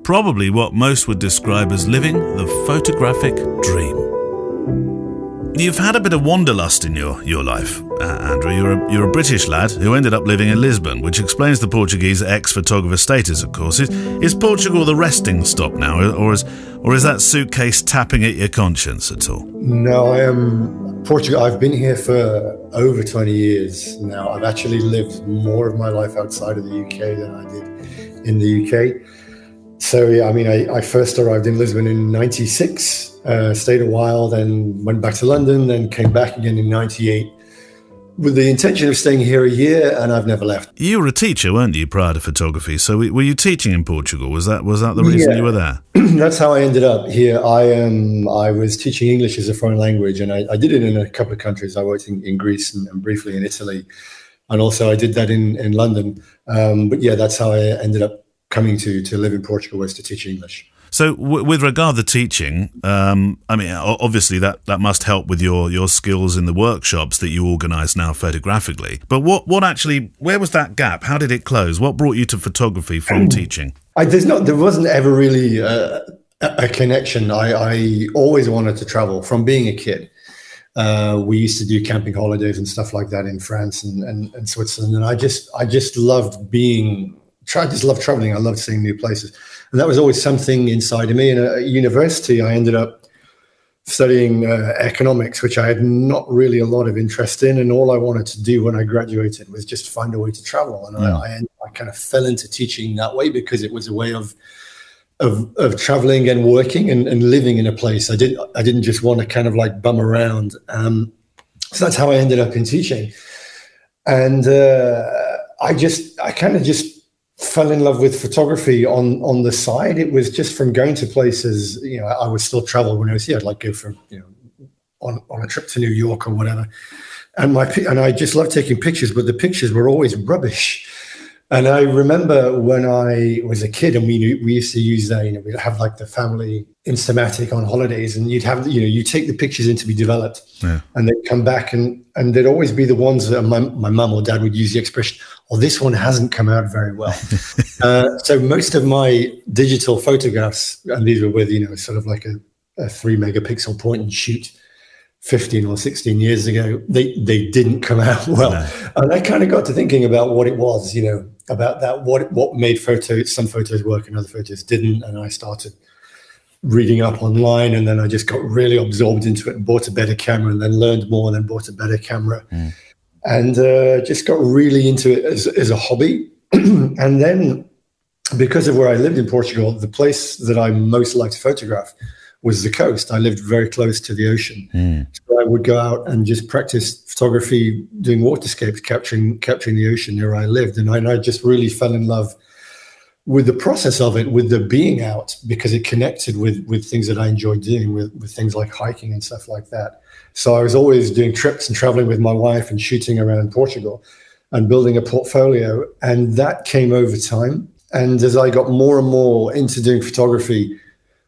Probably what most would describe as living the photographic dream. You've had a bit of wanderlust in your life, Andrew. You're a British lad who ended up living in Lisbon, which explains the Portuguese ex-photographer status, of course. Is Portugal the resting stop now, or is that suitcase tapping at your conscience at all? No, I am Portugal. I've been here for over 20 years now. I've actually lived more of my life outside of the UK than I did in the UK. So yeah, I mean, I first arrived in Lisbon in '96, stayed a while, then went back to London, then came back again in '98 with the intention of staying here a year, and I've never left. You were a teacher, weren't you, prior to photography? So were you teaching in Portugal? Was that the reason you were there? That's how I ended up here. I was teaching English as a foreign language, and I did it in a couple of countries. I worked in Greece and briefly in Italy, and also I did that in London. But yeah, that's how I ended up coming to live in Portugal, was to teach English. So with regard to teaching, I mean, obviously that must help with your skills in the workshops that you organise now photographically. But where was that gap? How did it close? What brought you to photography from teaching? There wasn't ever really a connection. I always wanted to travel from being a kid. We used to do camping holidays and stuff like that in France and Switzerland. And I just loved I just loved traveling. I loved seeing new places. And that was always something inside of me. And at university, I ended up studying economics, which I had not really a lot of interest in. And all I wanted to do when I graduated was just find a way to travel. And I kind of fell into teaching that way because it was a way of traveling and working and living in a place. I didn't just want to kind of like bum around. So that's how I ended up in teaching. And I kind of just fell in love with photography on the side. It was just from going to places, I would still travel when I was here. I'd like go for, on a trip to New York or whatever. And I just loved taking pictures, but the pictures were always rubbish. And I remember when I was a kid and we used to use that, we'd have like the family Instamatic on holidays, and you'd have, you take the pictures in to be developed, and they'd come back and they'd always be the ones that my mum or dad would use the expression, "Oh, this one hasn't come out very well." So most of my digital photographs, and these were with, sort of like a 3 megapixel point and shoot 15 or 16 years ago, they didn't come out well. No. And I kind of got to thinking about what it was, about that, what made some photos work and other photos didn't. And I started reading up online, and then I just got really absorbed into it and bought a better camera, and then learned more, and then bought a better camera, and just got really into it as a hobby. And then because of where I lived in Portugal, the place that I most liked to photograph was the coast. I lived very close to the ocean. So I would go out and just practice photography, doing waterscapes, capturing the ocean near where I lived. And I just really fell in love with the process of it, with the being out, because it connected with things that I enjoyed doing, with things like hiking and stuff like that. So I was always doing trips and traveling with my wife and shooting around Portugal and building a portfolio. And that came over time. And as I got more and more into doing photography,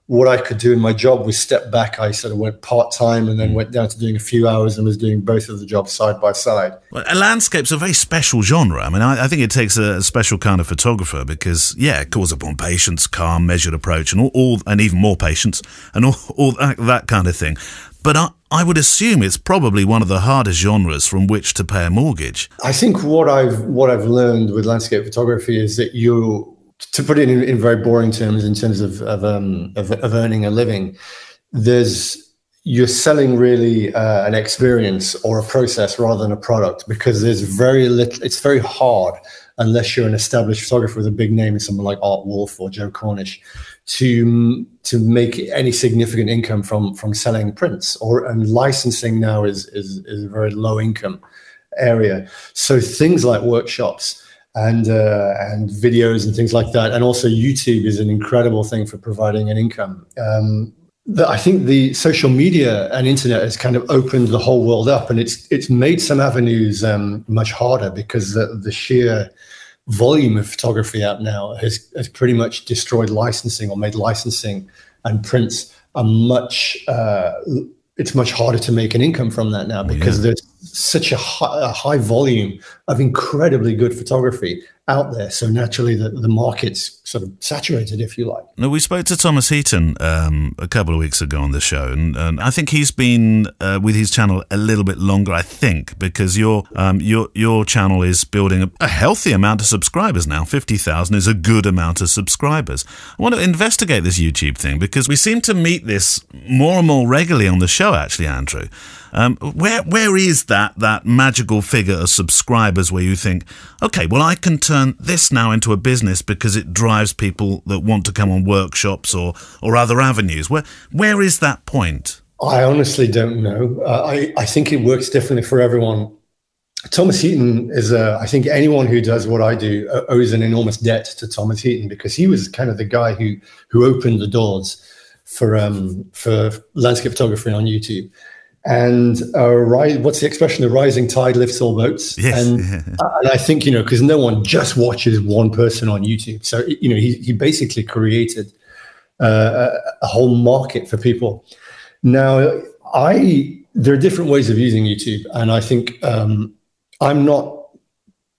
what I could do in my job was step back. I sort of went part-time and then went down to doing a few hours and was doing both of the jobs side by side. Well, a landscape's a very special genre. I mean, I think it takes a special kind of photographer because, it calls upon patience, calm, measured approach, and and even more patience, and all that kind of thing. But I would assume it's probably one of the hardest genres from which to pay a mortgage. I think what I've learned with landscape photography is that to put it in very boring terms, in terms of earning a living, you're selling really an experience or a process rather than a product, because there's very little. It's very hard, unless you're an established photographer with a big name, someone like Art Wolf or Joe Cornish, to make any significant income from selling prints. And licensing now is a very low income area. So things like workshops and videos and things like that, and also YouTube is an incredible thing for providing an income. I think the social media and internet has kind of opened the whole world up, and it's made some avenues much harder, because the sheer volume of photography out now has pretty much destroyed licensing, or made licensing and prints it's much harder to make an income from that now, because there's such a high volume of incredibly good photography out there. So naturally the market's sort of saturated, if you like. Now, we spoke to Thomas Heaton a couple of weeks ago on the show, and I think he's been with his channel a little bit longer, I think, because your channel is building a healthy amount of subscribers now. 50,000 is a good amount of subscribers. I want to investigate this YouTube thing, because we seem to meet this more and more regularly on the show, actually, Andrew. Where is that magical figure of subscribers where you think, okay, well, I can turn this now into a business because it drives people that want to come on workshops or other avenues? Where is that point? I honestly don't know. I think it works differently for everyone. Thomas Heaton is I think anyone who does what I do owes an enormous debt to Thomas Heaton, because he was kind of the guy who opened the doors for landscape photography on YouTube. And what's the expression? The rising tide lifts all boats. Yes. And I think, because no one just watches one person on YouTube. So, he basically created a whole market for people. Now, there are different ways of using YouTube. And I think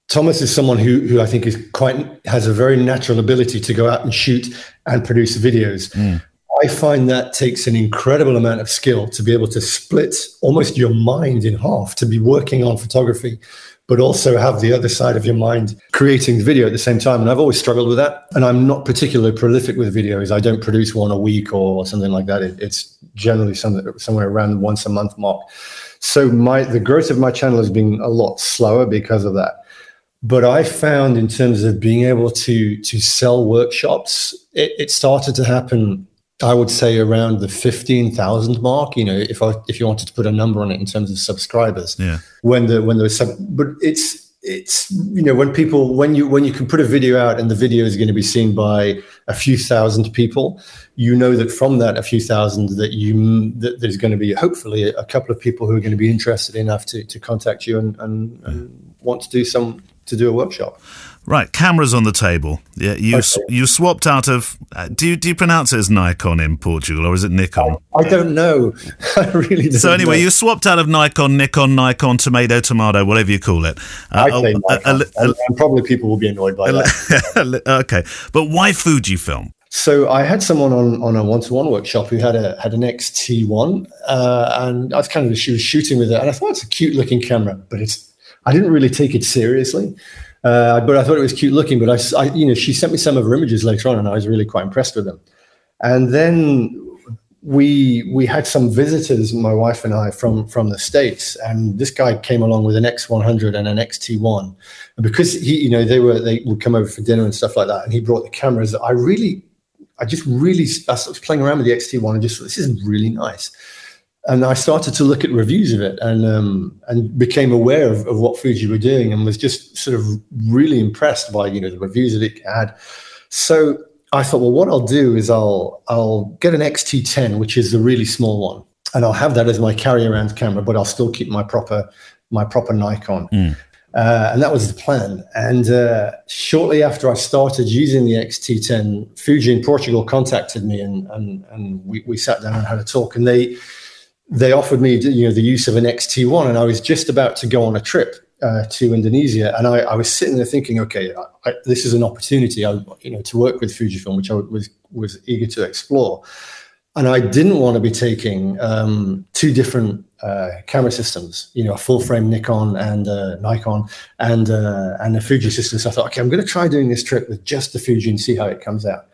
Thomas is someone who I think has a very natural ability to go out and shoot and produce videos. Mm. I find that takes an incredible amount of skill to be able to split almost your mind in half, to be working on photography, but also have the other side of your mind creating video at the same time. And I've always struggled with that. And I'm not particularly prolific with videos. I don't produce one a week or something like that. It's generally somewhere around the once a month mark. So the growth of my channel has been a lot slower because of that. But I found, in terms of being able to sell workshops, it started to happen, I would say, around the 15,000 mark. If you wanted to put a number on it in terms of subscribers, yeah. But it's when you can put a video out and the video is going to be seen by a few thousand people, that from that a few thousand that there's going to be hopefully a couple of people who are going to be interested enough to contact you and want to do a workshop. Right, cameras on the table. Yeah, you swapped out of. Do you pronounce it as Nikon in Portugal, or is it Nikon? I don't know. I really don't. So anyway, you swapped out of Nikon, tomato, whatever you call it. I say Nikon, and probably people will be annoyed by that. Okay, but why Fujifilm? So I had someone on a one-to-one workshop who had an X-T4, and she was shooting with it, and I thought it's a cute-looking camera, but I didn't really take it seriously. But I thought it was cute looking. But she sent me some of her images later on, and I was really quite impressed with them. And then we had some visitors, my wife and I, from the States, and this guy came along with an X100 and an X-T1, and because they would come over for dinner and stuff like that, and he brought the cameras. I started playing around with the X-T1 and just thought, this is really nice. And I started to look at reviews of it and became aware of what Fuji were doing, and was just sort of really impressed by the reviews that it had. So I thought, well, what I'll do is I'll get an X-T10, which is the really small one, and I'll have that as my carry-around camera, but I'll still keep my proper Nikon. Mm. And that was the plan. And shortly after I started using the X-T10, Fuji in Portugal contacted me, and we sat down and had a talk, and they offered me, the use of an X-T1, and I was just about to go on a trip to Indonesia, and I was sitting there thinking, okay, this is an opportunity, to work with Fujifilm, which I was eager to explore, and I didn't want to be taking two different camera systems, a full-frame Nikon and Nikon, and a Fuji system. So I thought, okay, I'm going to try doing this trip with just the Fuji and see how it comes out.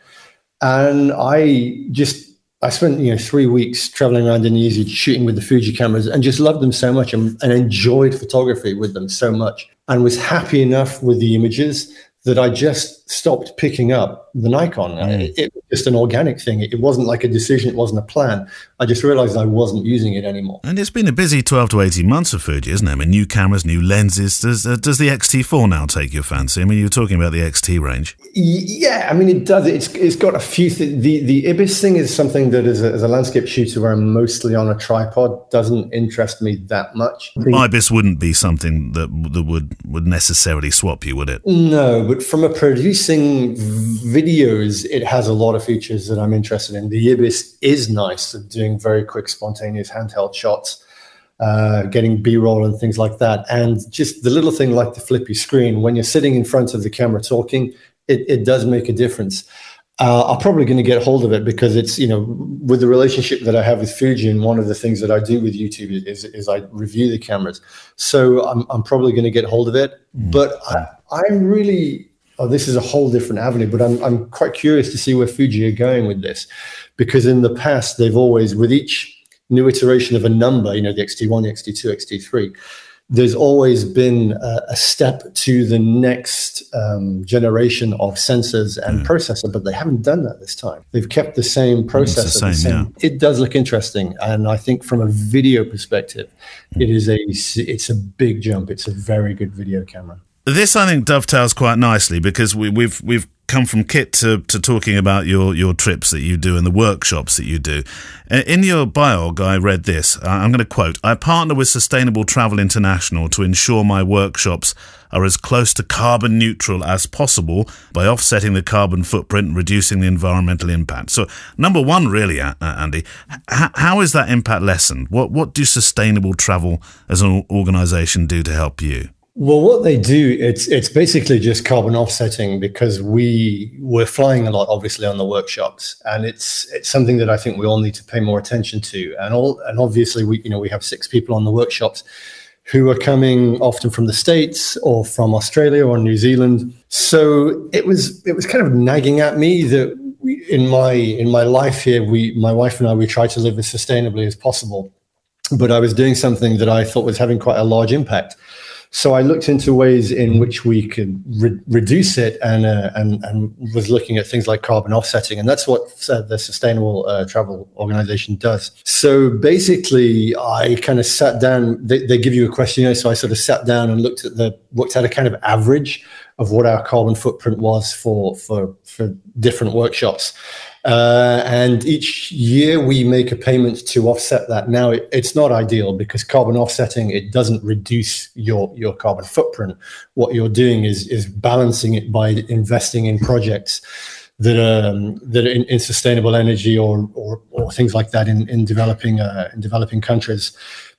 And I just I spent 3 weeks traveling around Indonesia shooting with the Fuji cameras and just loved them so much and enjoyed photography with them so much and was happy enough with the images that I just stopped picking up the Nikon. It was just an organic thing. It wasn't like a decision. It wasn't a plan. I just realized I wasn't using it anymore. And it's been a busy 12 to 18 months for Fuji, isn't it? I mean, new cameras, new lenses. Does the X-T4 now take your fancy? I mean, you were talking about the X-T range. Yeah, I mean, it does. It's got a few things. The Ibis thing is something that as a landscape shooter where I'm mostly on a tripod doesn't interest me that much. Ibis wouldn't be something that would necessarily swap you, would it? No, but from a producing videos, it has a lot of features that I'm interested in. The Ibis is nice at doing very quick, spontaneous handheld shots, getting B-roll and things like that. And just the little thing like the flippy screen, when you're sitting in front of the camera talking, it does make a difference. I'm probably going to get hold of it because it's, with the relationship that I have with Fuji, and one of the things that I do with YouTube is I review the cameras. So I'm probably going to get hold of it. But I'm really... Oh, this is a whole different avenue, but I'm quite curious to see where Fuji are going with this, because in the past they've always, with each new iteration of a number, the X-T1, the X-T2, X-T3, there's always been a step to the next generation of sensors and processor, but they haven't done that this time. They've kept the same processor. The same. Yeah. It does look interesting, and I think from a video perspective, it's a big jump. It's a very good video camera. This, I think, dovetails quite nicely because we've come from kit to talking about your trips that you do and the workshops that you do. In your biog, I read this. I'm going to quote, "I partner with Sustainable Travel International to ensure my workshops are as close to carbon neutral as possible by offsetting the carbon footprint and reducing the environmental impact." So, number one, really, Andy, how is that impact lessened? What do Sustainable Travel as an organisation do to help you? Well, what they do, it's basically just carbon offsetting, because we're flying a lot, obviously, on the workshops, and it's something that I think we all need to pay more attention to. And obviously, we have 6 people on the workshops who are coming often from the States or from Australia or New Zealand. So it was kind of nagging at me that in my life here, my wife and I, we try to live as sustainably as possible, but I was doing something that I thought was having quite a large impact. So I looked into ways in which we could reduce it, and was looking at things like carbon offsetting, and that's what the Sustainable Travel Organization does. So basically, I kind of sat down. They give you a questionnaire, so I sort of sat down and looked at a kind of average of what our carbon footprint was for different workshops. And each year we make a payment to offset that. Now, it's not ideal because carbon offsetting, it doesn't reduce your carbon footprint. What you're doing is balancing it by investing in projects that are in sustainable energy or things like that in developing countries.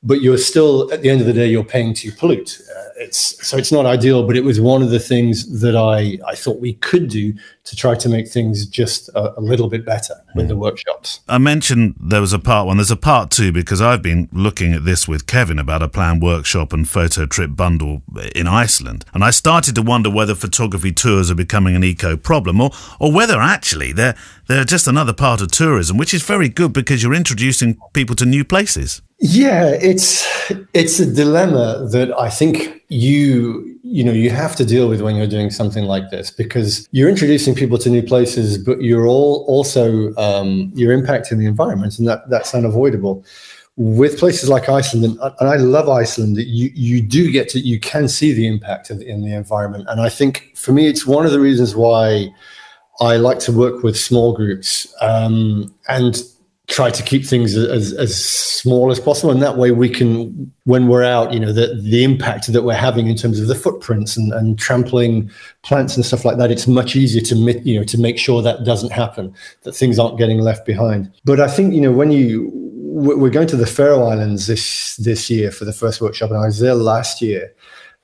But you're still, at the end of the day, you're paying to pollute. It's not ideal, but it was one of the things that I thought we could do to try to make things just a little bit better with the workshops. I mentioned there was a part 1. There's a part 2 because I've been looking at this with Kevin about a planned workshop and photo trip bundle in Iceland. And I started to wonder whether photography tours are becoming an eco-problem or whether actually they're just another part of tourism, which is very good because you're introducing people to new places. Yeah, it's a dilemma that I think you have to deal with when you're doing something like this, because you're introducing people to new places, but you're also you're impacting the environment, and that's unavoidable. With places like Iceland, and I love Iceland, you can see the impact in the environment, and I think for me it's one of the reasons why I like to work with small groups and try to keep things as small as possible. And that way we can, when we're out, the impact that we're having in terms of the footprints and trampling plants and stuff like that, it's much easier to make sure that doesn't happen, that things aren't getting left behind. But I think, we're going to the Faroe Islands this year for the first workshop, and I was there last year.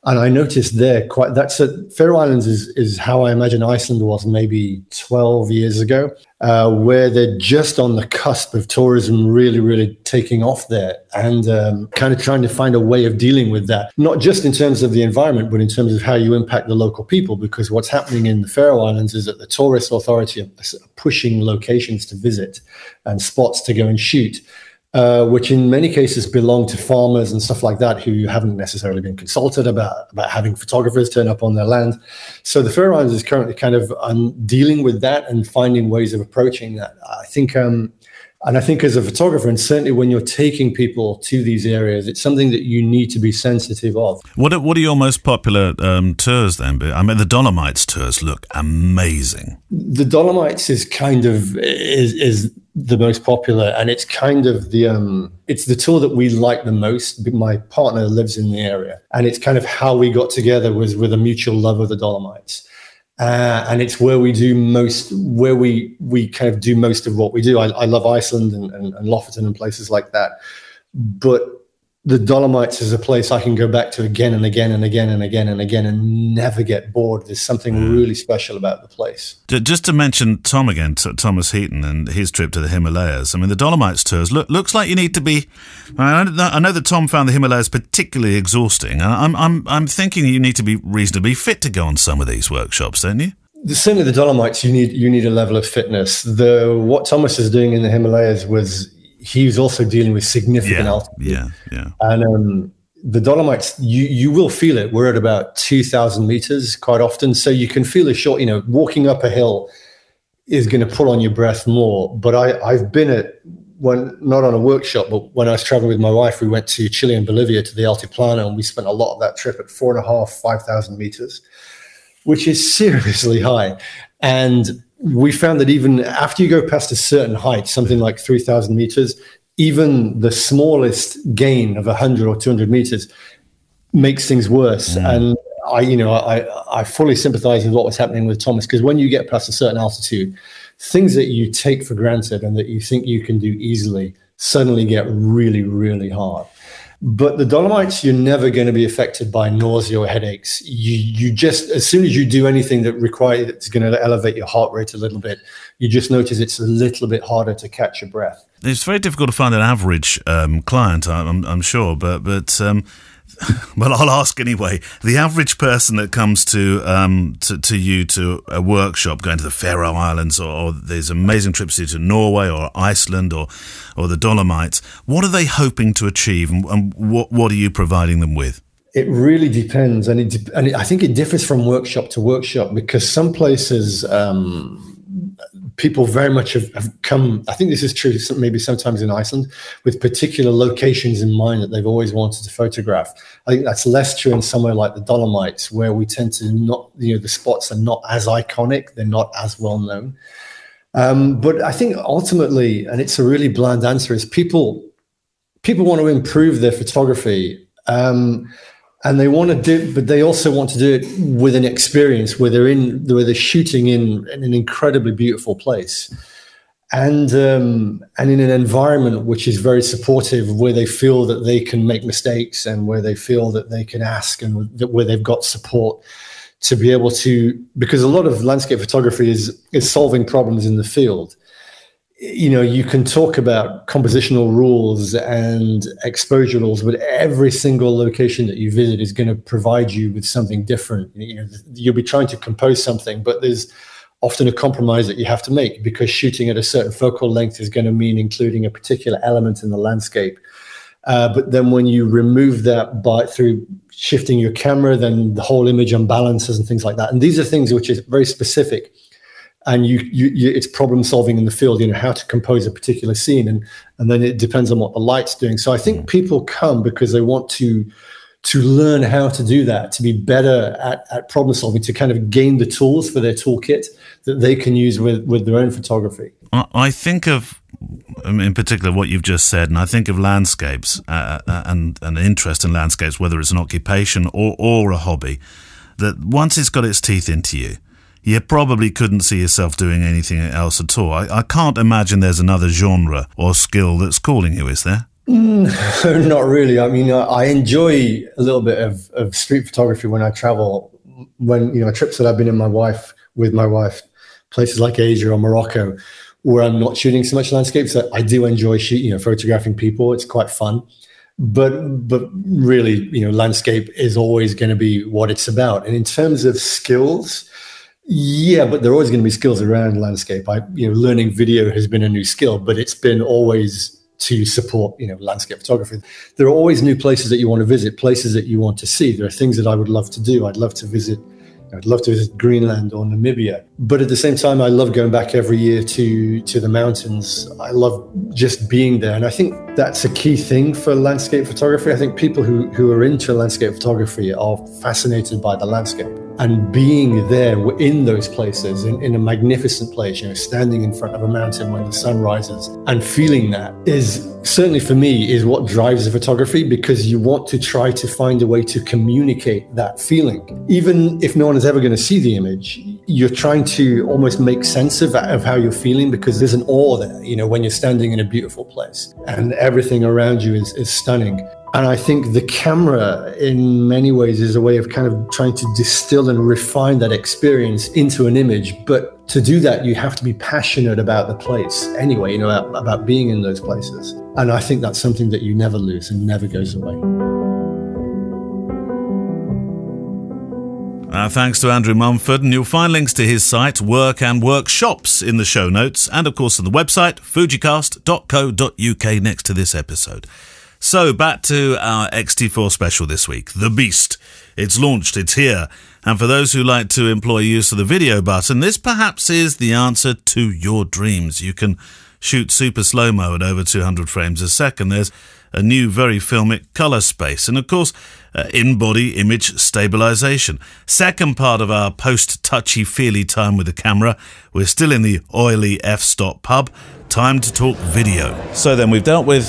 And I noticed there Faroe Islands is how I imagine Iceland was maybe 12 years ago, where they're just on the cusp of tourism really, really taking off there, and kind of trying to find a way of dealing with that, not just in terms of the environment, but in terms of how you impact the local people. Because what's happening in the Faroe Islands is that the tourist authority are pushing locations to visit and spots to go and shoot, which in many cases belong to farmers and stuff like that who haven't necessarily been consulted about having photographers turn up on their land. So the Faroe Islands is currently kind of dealing with that and finding ways of approaching that. I think, and I think as a photographer, and certainly when you're taking people to these areas, it's something that you need to be sensitive of. What are your most popular tours then? I mean, the Dolomites tours look amazing. The Dolomites is kind of is the most popular, and it's kind of it's the tour that we like the most. My partner lives in the area, and it's kind of how we got together was with a mutual love of the Dolomites. And it's where we do most, where we kind of do most of what we do. I love Iceland and Lofoten and places like that. But the Dolomites is a place I can go back to again and again and again and again and again and never get bored. There's something really special about the place. Just to mention Tom again, Thomas Heaton and his trip to the Himalayas. I mean, the Dolomites tours looks like you need to be. I know that Tom found the Himalayas particularly exhausting. I'm thinking you need to be reasonably fit to go on some of these workshops, don't you? Certainly, the Dolomites, you need a level of fitness. What Thomas is doing in the Himalayas was. He was also dealing with significant altitude. Yeah. And the Dolomites, you will feel it. We're at about 2,000 meters quite often. So you can feel a short, walking up a hill is going to pull on your breath more. But I've been not on a workshop, but when I was traveling with my wife, we went to Chile and Bolivia to the Altiplano, and we spent a lot of that trip at 4,500, 5,000 meters, which is seriously high. And we found that even after you go past a certain height, something like 3,000 meters, even the smallest gain of 100 or 200 meters makes things worse. And I fully sympathize with what was happening with Thomas, because when you get past a certain altitude, things that you take for granted and that you think you can do easily suddenly get really, really hard. But the Dolomites, you're never going to be affected by nausea or headaches. You just, as soon as you do anything that's going to elevate your heart rate a little bit, you just notice it's a little bit harder to catch your breath. It's very difficult to find an average client, I'm sure, but well, I'll ask anyway. The average person that comes to you to a workshop, going to the Faroe Islands or these amazing trips to Norway or Iceland or the Dolomites, what are they hoping to achieve, and what are you providing them with? It really depends, and I think it differs from workshop to workshop, because some places people very much have come, I think this is true maybe sometimes in Iceland, with particular locations in mind that they've always wanted to photograph. I think that's less true in somewhere like the Dolomites, where we tend to not, the spots are not as iconic, they're not as well known. But I think ultimately, and it's a really bland answer, is people want to improve their photography. And they want to do, but they also want to do it with an experience where they're shooting in an incredibly beautiful place, and in an environment which is very supportive, where they feel that they can make mistakes and where they feel that they can ask, and where they've got support to be able to. Because a lot of landscape photography is solving problems in the field. You can talk about compositional rules and exposure rules, but every single location that you visit is going to provide you with something different. You'll be trying to compose something, but there's often a compromise that you have to make, because shooting at a certain focal length is going to mean including a particular element in the landscape. But then when you remove that through shifting your camera, then the whole image unbalances and things like that. And these are things which is very specific. And it's problem solving in the field, how to compose a particular scene, and then it depends on what the light's doing. So I think people come because they want to learn how to do that, to be better at problem solving, to kind of gain the tools for their toolkit that they can use with their own photography. I think of, in particular, what you've just said, and I think of landscapes and an interest in landscapes, whether it's an occupation or a hobby, that once it's got its teeth into you, you probably couldn't see yourself doing anything else at all. I can't imagine there's another genre or skill that's calling you, is there? Not really. I mean, I enjoy a little bit of street photography when I travel. When, trips that I've been with my wife, places like Asia or Morocco, where I'm not shooting so much landscapes. I do enjoy photographing people. It's quite fun. But really, landscape is always going to be what it's about. And in terms of skills, yeah, but there are always going to be skills around landscape. Learning video has been a new skill, but it's been always to support, landscape photography. There are always new places that you want to visit, places that you want to see. There are things that I would love to do. I'd love to visit Greenland or Namibia. But at the same time, I love going back every year to the mountains. I love just being there. And I think that's a key thing for landscape photography. I think people who are into landscape photography are fascinated by the landscape. And being there in those places, in a magnificent place, standing in front of a mountain when the sun rises and feeling that is certainly for me is what drives the photography, because you want to try to find a way to communicate that feeling. Even if no one is ever going to see the image, you're trying to almost make sense of how you're feeling, because there's an awe there, when you're standing in a beautiful place and everything around you is stunning. And I think the camera, in many ways, is a way of kind of trying to distill and refine that experience into an image. But to do that, you have to be passionate about the place anyway, about being in those places. And I think that's something that you never lose and never goes away. Thanks to Andrew Mumford, and you'll find links to his site, work and workshops in the show notes, and of course on the website, fujicast.co.uk, next to this episode. So, back to our X-T4 special this week, The Beast. It's launched, it's here, and for those who like to employ use of the video button, this perhaps is the answer to your dreams. You can shoot super slow-mo at over 200 frames a second. There's a new, very filmic colour space, and of course, in-body image stabilisation. Second part of our post-touchy-feely time with the camera. We're still in the oily f-stop pub. Time to talk video. So then we've dealt with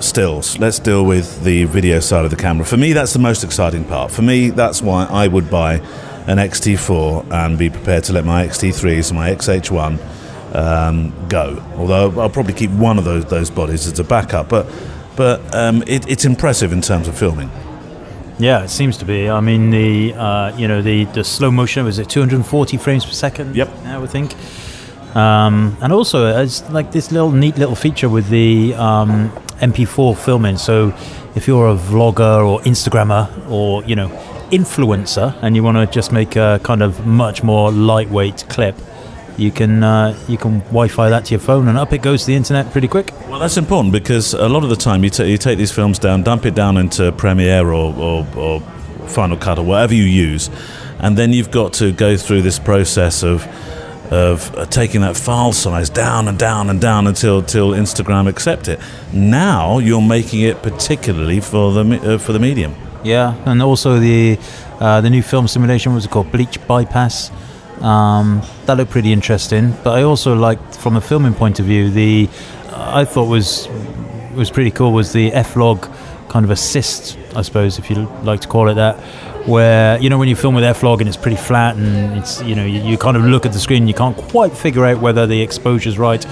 stills. Let's deal with the video side of the camera. For me, that's the most exciting part. For me, that's why I would buy an X-T4 and be prepared to let my X-T3s and my XH1 go. Although I'll probably keep one of those bodies as a backup. But it's impressive in terms of filming. Yeah, it seems to be. I mean, the slow motion, was it 240 frames per second? Yep. I would think. And also, it's like this neat little feature with the MP4 filming. So if you're a vlogger or Instagrammer or, influencer, and you want to just make a kind of much more lightweight clip, you can Wi-Fi that to your phone, and up it goes to the internet pretty quick. Well, that's important, because a lot of the time you take these films down, dump it down into Premiere or Final Cut or whatever you use, and then you've got to go through this process of taking that file size down and down and down until Instagram accept it. Now you're making it particularly for the medium. Yeah, and also the new film simulation, was it called, Bleach Bypass? That looked pretty interesting. But I also liked, from a filming point of view, I thought was pretty cool was the F-Log kind of assist, I suppose, if you like to call it that, where when you film with F-Log and it's pretty flat and it's you kind of look at the screen and you can't quite figure out whether the exposure's right,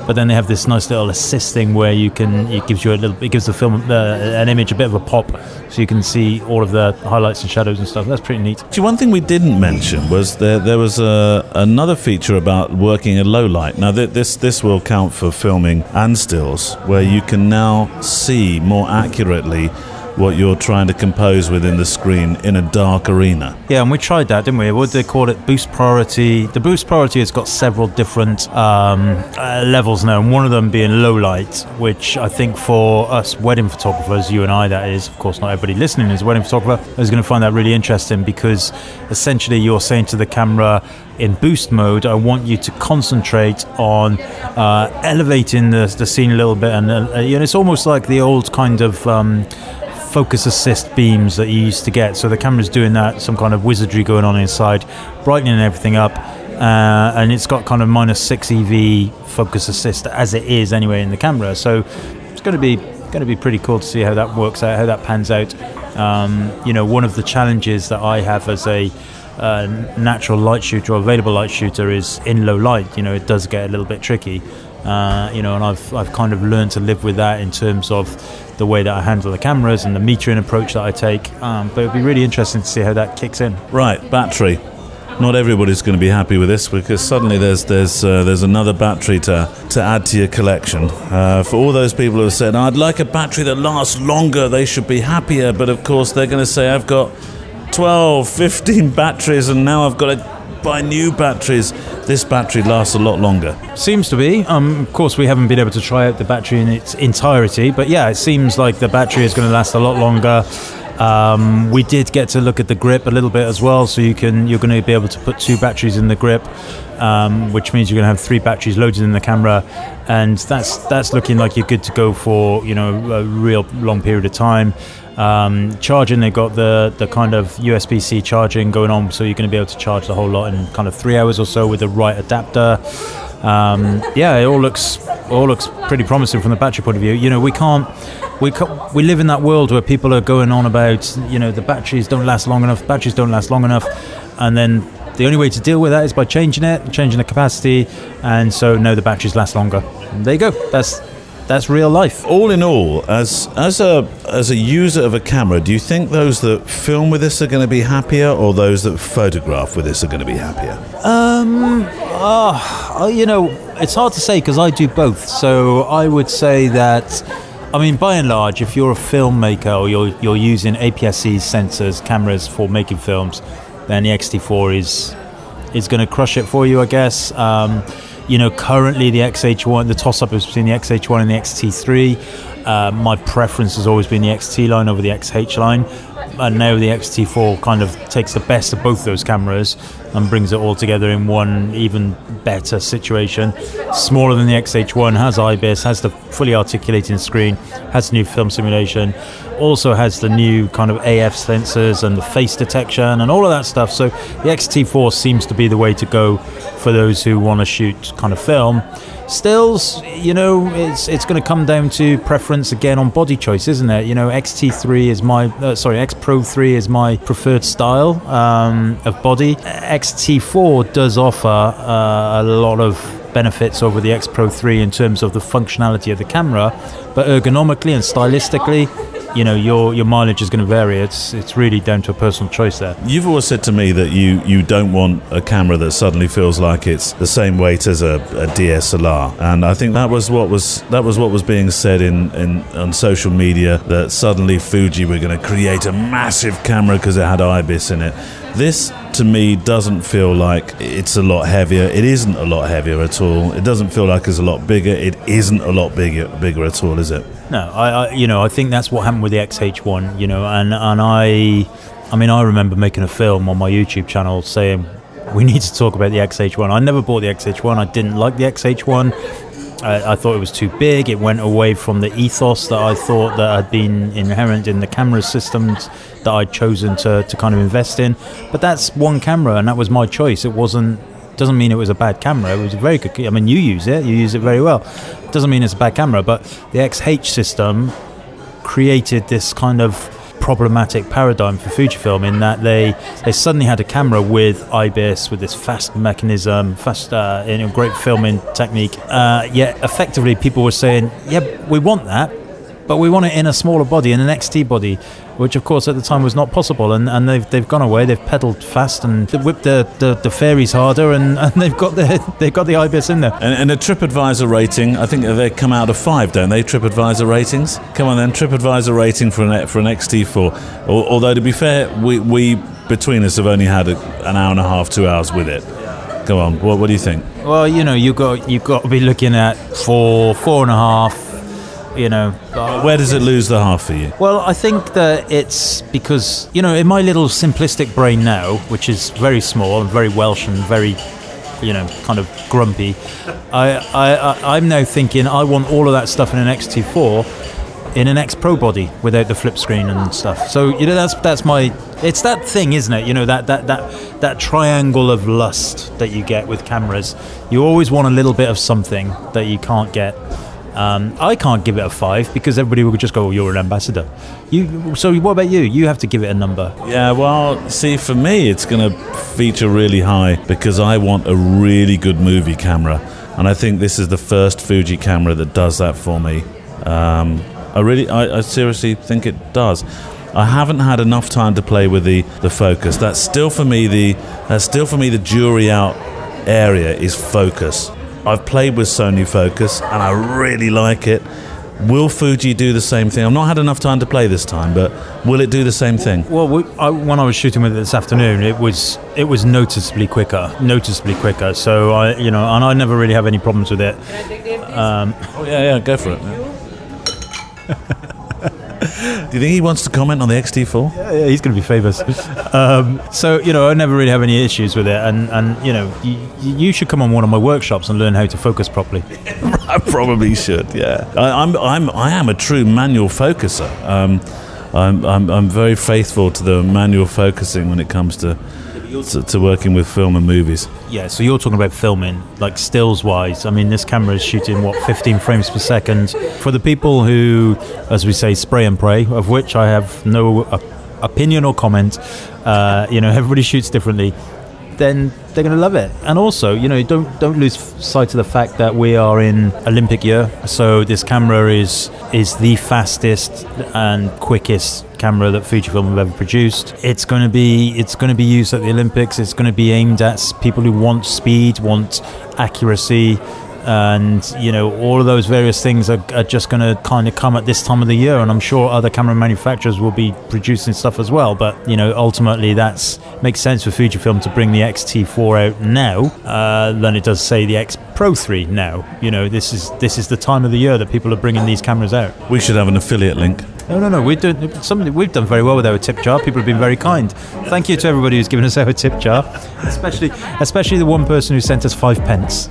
but then they have this nice little assist thing where it gives the film an image a bit of a pop, so you can see all of the highlights and shadows and stuff. That's pretty neat. Actually, one thing we didn't mention was there was another feature about working in low light. Now this will count for filming and stills, where you can now see more accurately what you're trying to compose within the screen in a dark arena. Yeah, and we tried that, didn't we? What did they call it? Boost priority. The boost priority has got several different levels now, and one of them being low light, which I think for us wedding photographers, you and I, that is, of course not everybody listening is a wedding photographer, is going to find that really interesting, because essentially you're saying to the camera, in boost mode, I want you to concentrate on elevating the scene a little bit, and it's almost like the old kind of focus assist beams that you used to get. So the camera's doing that, some kind of wizardry going on inside, brightening everything up, and it's got kind of -6 EV focus assist as it is anyway in the camera. So it's going to be pretty cool to see how that works out, how that pans out. One of the challenges that I have as a natural light shooter or available light shooter is in low light. It does get a little bit tricky. You know, and I've kind of learned to live with that in terms of the way that I handle the cameras and the metering approach that I take. But it'd be really interesting to see how that kicks in. Right, battery. Not everybody's going to be happy with this, because suddenly there's another battery to add to your collection. For all those people who have said, I'd like a battery that lasts longer, they should be happier. But of course they're going to say, I've got 12, 15 batteries and now I've got to buy new batteries. This battery lasts a lot longer. Seems to be. Of course, we haven't been able to try out the battery in its entirety, but yeah, it seems like the battery is going to last a lot longer. We did get to look at the grip a little bit as well, so you're going to be able to put 2 batteries in the grip, which means you're going to have 3 batteries loaded in the camera, and that's looking like you're good to go for, you know, a real long period of time. Charging, they've got the kind of USB-C charging going on, so you're going to be able to charge the whole lot in kind of 3 hours or so with the right adapter. Yeah, it all looks pretty promising from the battery point of view. You know, we live in that world where people are going on about, you know, the batteries don't last long enough, and then the only way to deal with that is by changing the capacity, and so no, the batteries last longer. And there you go. That's real life. All in all, as a user of a camera, do you think those that film with this are going to be happier, or those that photograph with this are going to be happier? You know, it's hard to say because I do both. So I would say that, I mean, by and large, if you're a filmmaker or you're using APS-C sensors, cameras for making films, then the X-T4 is going to crush it for you, I guess. You know, currently the XH1, the toss-up is between the XH1 and the X-T3. My preference has always been the X-T line over the XH line, and now the X-T4 kind of takes the best of both those cameras and brings it all together in one even better situation. Smaller than the XH1, has IBIS, has the fully articulating screen, has new film simulation, also has the new kind of AF sensors and the face detection and all of that stuff. So the X-T4 seems to be the way to go for those who want to shoot kind of film. Stills, you know, it's going to come down to preference again on body choice, isn't it? You know, X-T3 is X Pro 3 is my preferred style of body. X-T4 does offer a lot of benefits over the X Pro 3 in terms of the functionality of the camera, but ergonomically and stylistically, you know, your mileage is going to vary. It's really down to a personal choice there. You've always said to me that you don't want a camera that suddenly feels like it's the same weight as a DSLR, and I think that was what was being said on social media, that suddenly Fuji were going to create a massive camera because it had IBIS in it. This, to me, doesn't feel like it's a lot heavier. It isn't a lot heavier at all. It doesn't feel like it's a lot bigger. It isn't a lot bigger at all, is it? No, I think that's what happened with the XH1, you know, and I mean, I remember making a film on my YouTube channel saying we need to talk about the XH1. I never bought the XH1. I didn't like the XH1. I thought it was too big. It went away from the ethos that I thought that had been inherent in the camera systems that I'd chosen to kind of invest in. But that's one camera, and that was my choice. It doesn't mean it was a bad camera. It was a very good. I mean, you use it very well. It doesn't mean it's a bad camera, but the XH system created this kind of problematic paradigm for Fujifilm in that they suddenly had a camera with IBIS, with this fast mechanism, great filming technique. Yet effectively people were saying, yeah, we want that, but we want it in a smaller body, in an XT body, which of course at the time was not possible. And they've gone away. They've pedalled fast and whipped the fairies harder, and they've got the IBIS in there. And a TripAdvisor rating, I think they come out of 5, don't they? TripAdvisor ratings. Come on then, TripAdvisor rating for an X-T4. Although to be fair, we between us have only had an hour and a half, 2 hours with it. Go on. What do you think? Well, you know, you've got to be looking at 4.5. You know, where does it lose the half for you? Well, I think that it's because, you know, in my little simplistic brain now, which is very small and very Welsh and very, you know, kind of grumpy, I'm now thinking I want all of that stuff in an X-T4 in an X Pro body without the flip screen and stuff. So, you know, that's my, it's that thing, isn't it? You know, that triangle of lust that you get with cameras. You always want a little bit of something that you can't get. I can't give it a 5 because everybody would just go, oh, you're an ambassador. So what about you? You have to give it a number. Yeah, well, see, for me, it's going to feature really high because I want a really good movie camera. and I think this is the first Fuji camera that does that for me. I seriously think it does. I haven't had enough time to play with the focus. That's still for me the jury out area is focus. I've played with Sony Focus and I really like it. Will Fuji do the same thing? I've not had enough time to play this time, but will it do the same thing? Well, when I was shooting with it this afternoon, it was noticeably quicker. So and I never really have any problems with it. Go for it. Do you think he wants to comment on the X-T4? Yeah, he's going to be famous. I never really have any issues with it, and you should come on one of my workshops and learn how to focus properly. I probably should. Yeah, I am a true manual focuser. I'm very faithful to the manual focusing when it comes to working with film and movies. Yeah, so you're talking about filming, like stills wise. I mean, this camera is shooting 15 frames per second. For the people who, as we say, spray and pray, of which I have no opinion or comment, everybody shoots differently, then they're going to love it. And also, don't lose sight of the fact that we are in Olympic year, so this camera is the fastest and quickest camera that Fujifilm have ever produced. It's going to be used at the Olympics. It's going to be aimed at people who want speed, want accuracy, and all of those various things are just going to kind of come at this time of the year, and I'm sure other camera manufacturers will be producing stuff as well. But ultimately that makes sense for Fujifilm to bring the X-T4 out now than it does, say, the X Pro 3 now. This is the time of the year that people are bringing these cameras out. We should have an affiliate link. No. We've done very well with our tip jar. People have been very kind. Thank you to everybody who's given us our tip jar, especially the one person who sent us 5 pence.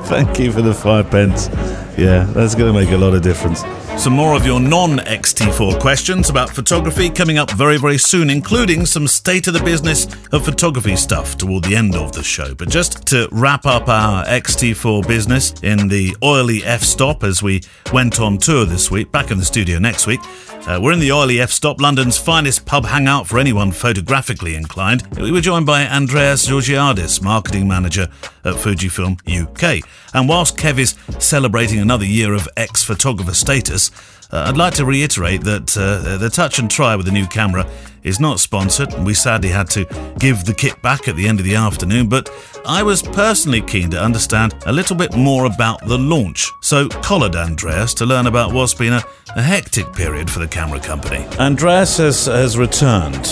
Thank you for the 5 pence. Yeah, that's going to make a lot of difference. Some more of your non-X-T4 questions about photography coming up very, very soon, including some state of the business of photography stuff toward the end of the show. But just to wrap up our X-T4 business in the oily F-stop as we went on tour this week, back in the studio next week. We're in the oily F-stop, London's finest pub hangout for anyone photographically inclined. We were joined by Andreas Georgiadis, marketing manager at Fujifilm UK. And whilst Kev is celebrating another year of ex-photographer status, I'd like to reiterate that the touch and try with the new camera is not sponsored, and we sadly had to give the kit back at the end of the afternoon, but I was personally keen to understand a little bit more about the launch. So collared Andreas to learn about what's been a hectic period for the camera company. Andreas has returned.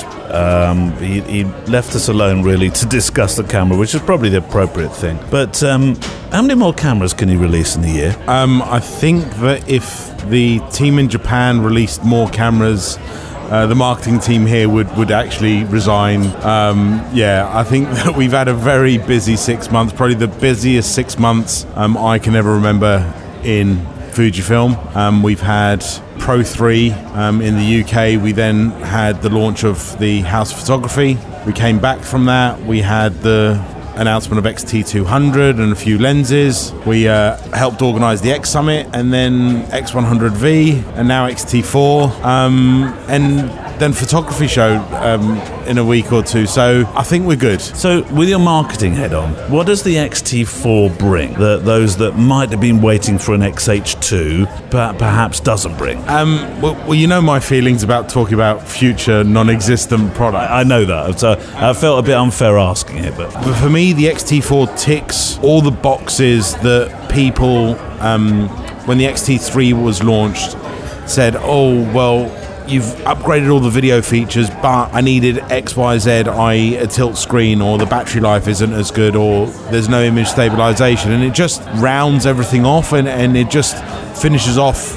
He left us alone really to discuss the camera, which is probably the appropriate thing. But how many more cameras can you release in the year? I think that if the team in Japan released more cameras, the marketing team here would actually resign. I think that we've had a very busy 6 months, probably the busiest 6 months I can ever remember in Fujifilm. We've had Pro 3 in the UK. We then had the launch of the House of Photography. We came back from that. We had the announcement of X-T200 and a few lenses. We helped organise the X Summit, and then X100V, and now X-T4, and then photography show in a week or two. So I think we're good. So with your marketing head on, what does the X-T4 bring that those that might have been waiting for an XH2 perhaps doesn't bring? Well, you know my feelings about talking about future non-existent products. I know that, so I felt a bit unfair asking it, but for me, the X-T4 ticks all the boxes that people, when the X-T3 was launched, said, oh, well, you've upgraded all the video features, but I needed X, Y, Z, i.e. a tilt screen, or the battery life isn't as good, or there's no image stabilization, and it just rounds everything off, and it just finishes off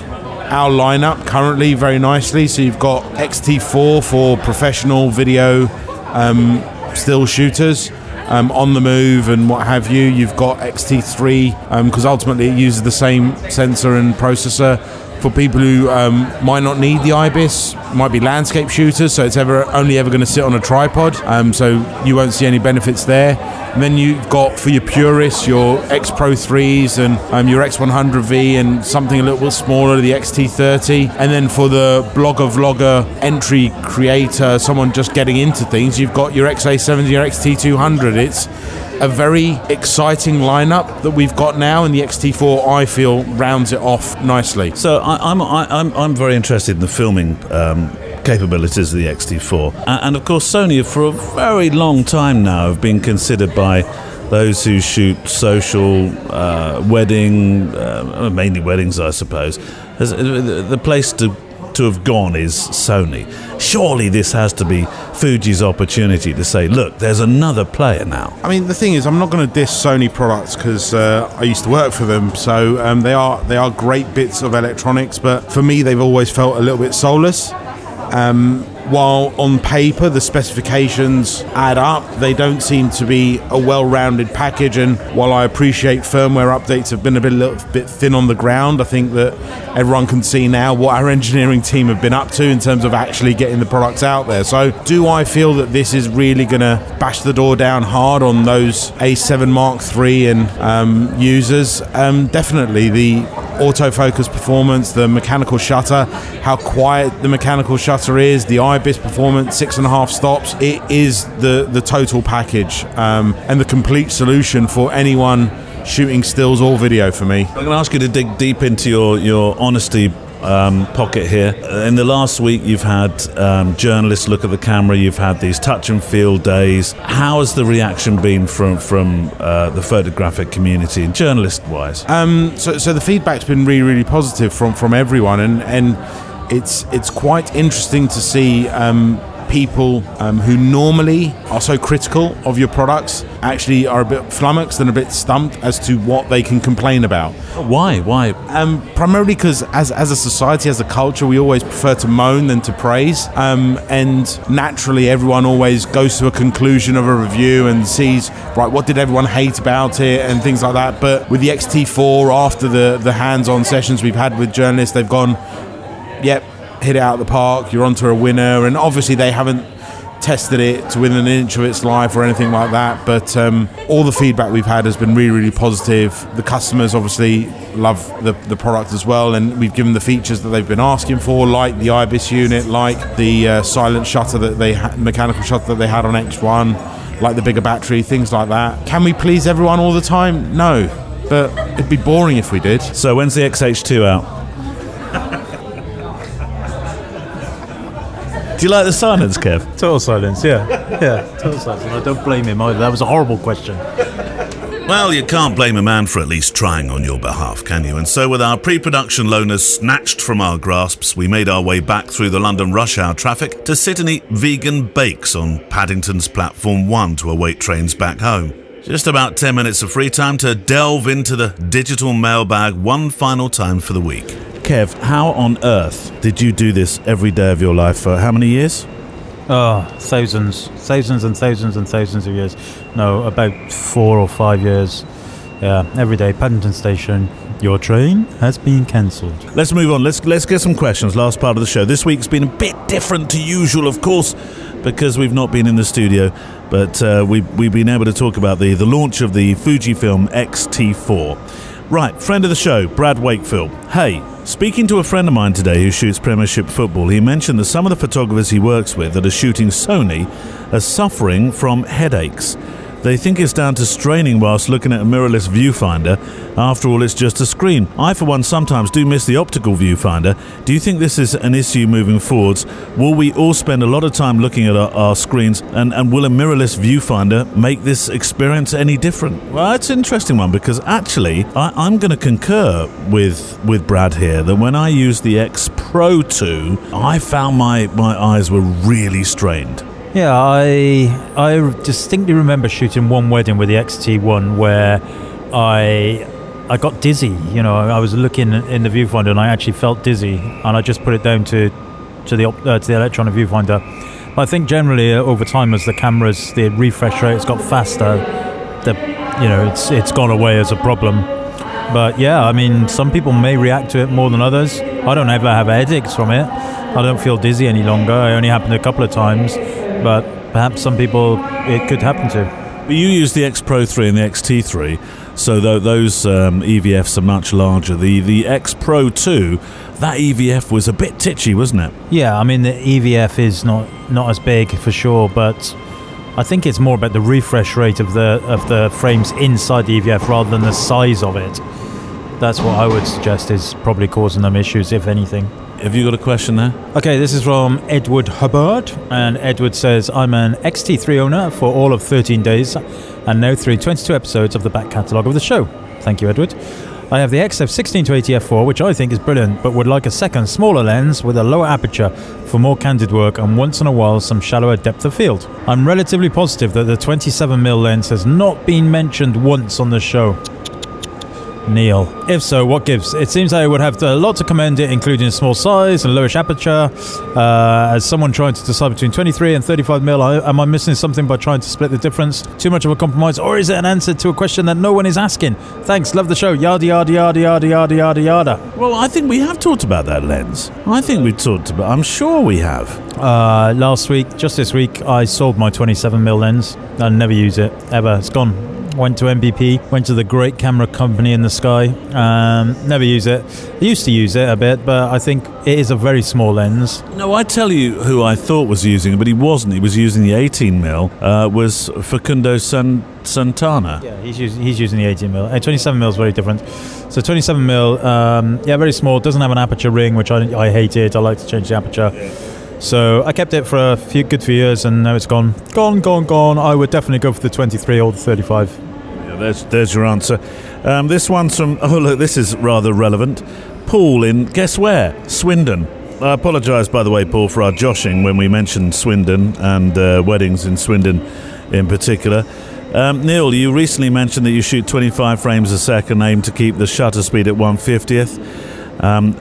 our lineup currently very nicely. So you've got X-T4 for professional video still shooters, on the move and what have you. You've got X-T3 because ultimately it uses the same sensor and processor for people who might not need the IBIS, might be landscape shooters, so it's only ever going to sit on a tripod, so you won't see any benefits there. And then you've got, for your purists, your X Pro 3s and your X100V and something a little bit smaller, the X-T30. And then for the blogger, vlogger, entry creator, someone just getting into things, you've got your X-A70 or X-T200. a very exciting lineup that we've got now, and the X-T4, I feel, rounds it off nicely. So I'm very interested in the filming capabilities of the X-T4, and of course Sony for a very long time now have been considered by those who shoot social, wedding, mainly weddings I suppose, as the place to have gone is Sony. Surely this has to be Fuji's opportunity to say, look, there's another player now. I mean, the thing is, I'm not going to diss Sony products because I used to work for them, so they are great bits of electronics, but for me they've always felt a little bit soulless. While on paper the specifications add up, they don't seem to be a well-rounded package, and while I appreciate firmware updates have been a little bit thin on the ground, I think that everyone can see now what our engineering team have been up to in terms of actually getting the products out there. So do I feel that this is really going to bash the door down hard on those A7 Mark III and users? Definitely. The autofocus performance, the mechanical shutter, how quiet the mechanical shutter is, the IBIS performance, 6.5 stops. It is the total package and the complete solution for anyone shooting stills or video for me. I'm going to ask you to dig deep into your honesty pocket here. In the last week you've had journalists look at the camera, you've had these touch and feel days. How has the reaction been from the photographic community and journalist wise? So the feedback's been really, really positive from everyone, and it's quite interesting to see people who normally are so critical of your products actually are a bit flummoxed and a bit stumped as to what they can complain about. Why? Primarily because as a society, as a culture, we always prefer to moan than to praise, and naturally everyone always goes to a conclusion of a review and sees, right, what did everyone hate about it and things like that. But with the X-T4, after the hands-on sessions we've had with journalists, they've gone, yep, hit it out of the park, you're onto a winner. And obviously they haven't tested it to within an inch of its life or anything like that, but all the feedback we've had has been really, really positive. The customers obviously love the product as well, and we've given the features that they've been asking for, like the IBIS unit, like the silent shutter that they mechanical shutter that they had on X1, like the bigger battery, things like that. Can we please everyone all the time? No, but it'd be boring if we did. So when's the XH2 out? Do you like the silence, Kev? Total silence, yeah. Yeah, total silence. And I don't blame him either. That was a horrible question. Well, you can't blame a man for at least trying on your behalf, can you? And so with our pre-production loaners snatched from our grasps, we made our way back through the London rush hour traffic to sit and eat vegan bakes on Paddington's Platform 1 to await trains back home. Just about 10 minutes of free time to delve into the digital mailbag one final time for the week. Kev, how on earth did you do this every day of your life for how many years? Oh, thousands and thousands of years. No, about 4 or 5 years. Yeah, every day, Paddington Station. Your train has been cancelled. Let's move on. Let's get some questions. Last part of the show. This week's been a bit different to usual, of course, because we've not been in the studio, but we've been able to talk about the launch of the Fujifilm X-T4. Right, friend of the show, Brad Wakefield. Hey, speaking to a friend of mine today who shoots Premiership football, he mentioned that some of the photographers he works with that are shooting Sony are suffering from headaches. They think it's down to straining whilst looking at a mirrorless viewfinder. After all, it's just a screen. I, for one, sometimes do miss the optical viewfinder. Do you think this is an issue moving forwards? Will we all spend a lot of time looking at our screens, and will a mirrorless viewfinder make this experience any different? Well, it's an interesting one, because actually, I'm going to concur with Brad here that when I used the X Pro 2, I found my eyes were really strained. Yeah, I distinctly remember shooting one wedding with the X-T1 where I got dizzy. You know, I was looking in the viewfinder and I actually felt dizzy, and I just put it down to the electronic viewfinder. But I think generally over time, as the refresh rate's got faster, it's gone away as a problem. But yeah, I mean, some people may react to it more than others. I don't ever have headaches from it. I don't feel dizzy any longer. It only happened a couple of times. But perhaps some people it could happen to. But you use the X Pro 3 and the X-T3, so those EVFs are much larger. The X Pro 2, that EVF was a bit titchy, wasn't it? Yeah, I mean the EVF is not as big for sure, but I think it's more about the refresh rate of the frames inside the EVF rather than the size of it. That's what I would suggest is probably causing them issues, if anything. Have you got a question there? Okay, this is from Edward Hubbard, and Edward says, I'm an X-T3 owner for all of 13 days and now through 22 episodes of the back catalogue of the show. Thank you, Edward. I have the XF16-80 f4, which I think is brilliant, but would like a second, smaller lens with a lower aperture for more candid work and once in a while some shallower depth of field. I'm relatively positive that the 27mm lens has not been mentioned once on the show. Neil. If so, what gives? It seems I would have a lot to commend it, including a small size and lowish aperture. As someone trying to decide between 23 and 35mm, am I missing something by trying to split the difference? Too much of a compromise, or is it an answer to a question that no one is asking? Thanks, love the show. Yada yada yada yada yada yada yada. Well, I think we have talked about that lens. I think we talked about. I'm sure we have. Last week, just this week, I sold my 27mm lens. I never use it ever. It's gone. Went to MVP, went to the great camera company in the sky. Never use it. I used to use it a bit, but I think it is a very small lens. No, I tell you who I thought was using it, but he wasn't. He was using the 18mm. Was Facundo Santana. Yeah, he's using the 18mm. 27mm is very different. So 27mm, yeah, very small. Doesn't have an aperture ring, which I hated. I like to change the aperture. Yeah. So I kept it for a good few years, and now it's gone. Gone. I would definitely go for the 23 or the 35. Yeah, there's your answer. This one's from, oh look, this is rather relevant. Paul in, guess where? Swindon. I apologise, by the way, Paul, for our joshing when we mentioned Swindon and weddings in Swindon in particular. Neil, you recently mentioned that you shoot 25 frames a second, aim to keep the shutter speed at 1/50th.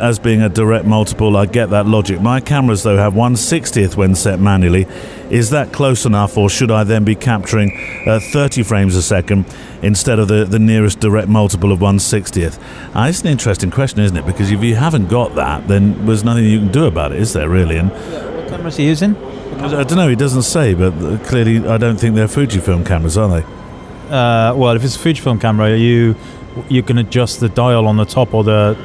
As being a direct multiple, I get that logic. My cameras, though, have 1/60th when set manually. Is that close enough, or should I then be capturing 30 frames a second instead of the nearest direct multiple of 1/60th? It's an interesting question, isn't it? Because if you haven't got that, then there's nothing you can do about it, is there, really? And what cameras are you using? I don't know, he doesn't say, but clearly I don't think they're Fujifilm cameras, are they? Well, if it's a Fujifilm camera, you can adjust the dial on the top or the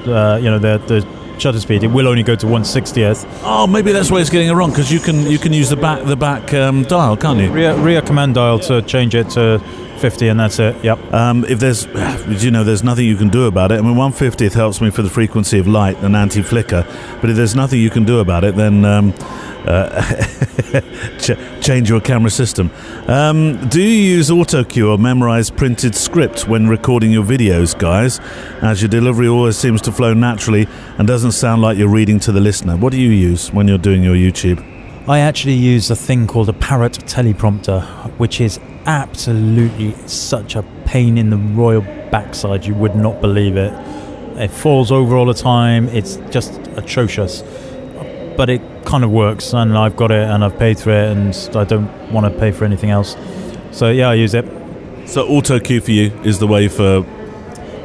shutter speed. It will only go to 1/60th. Oh, maybe that's why it's getting it wrong, because you can use the back dial, can't you? Rear command dial to change it to 50, and that's it. Yep. If there's nothing you can do about it. I mean, 1/50th helps me for the frequency of light and anti-flicker, but if there's nothing you can do about it, then change your camera system. Do you use auto cue or memorize printed script when recording your videos, guys? As your delivery always seems to flow naturally and doesn't sound like you're reading to the listener. What do you use when you're doing your YouTube? I actually use a thing called a Parrot teleprompter, which is absolutely such a pain in the royal backside. You would not believe it. It falls over all the time. It's just atrocious. But it kind of works, and I've got it, and I've paid for it, and I don't want to pay for anything else. So yeah, I use it. So auto cue for you is the way for...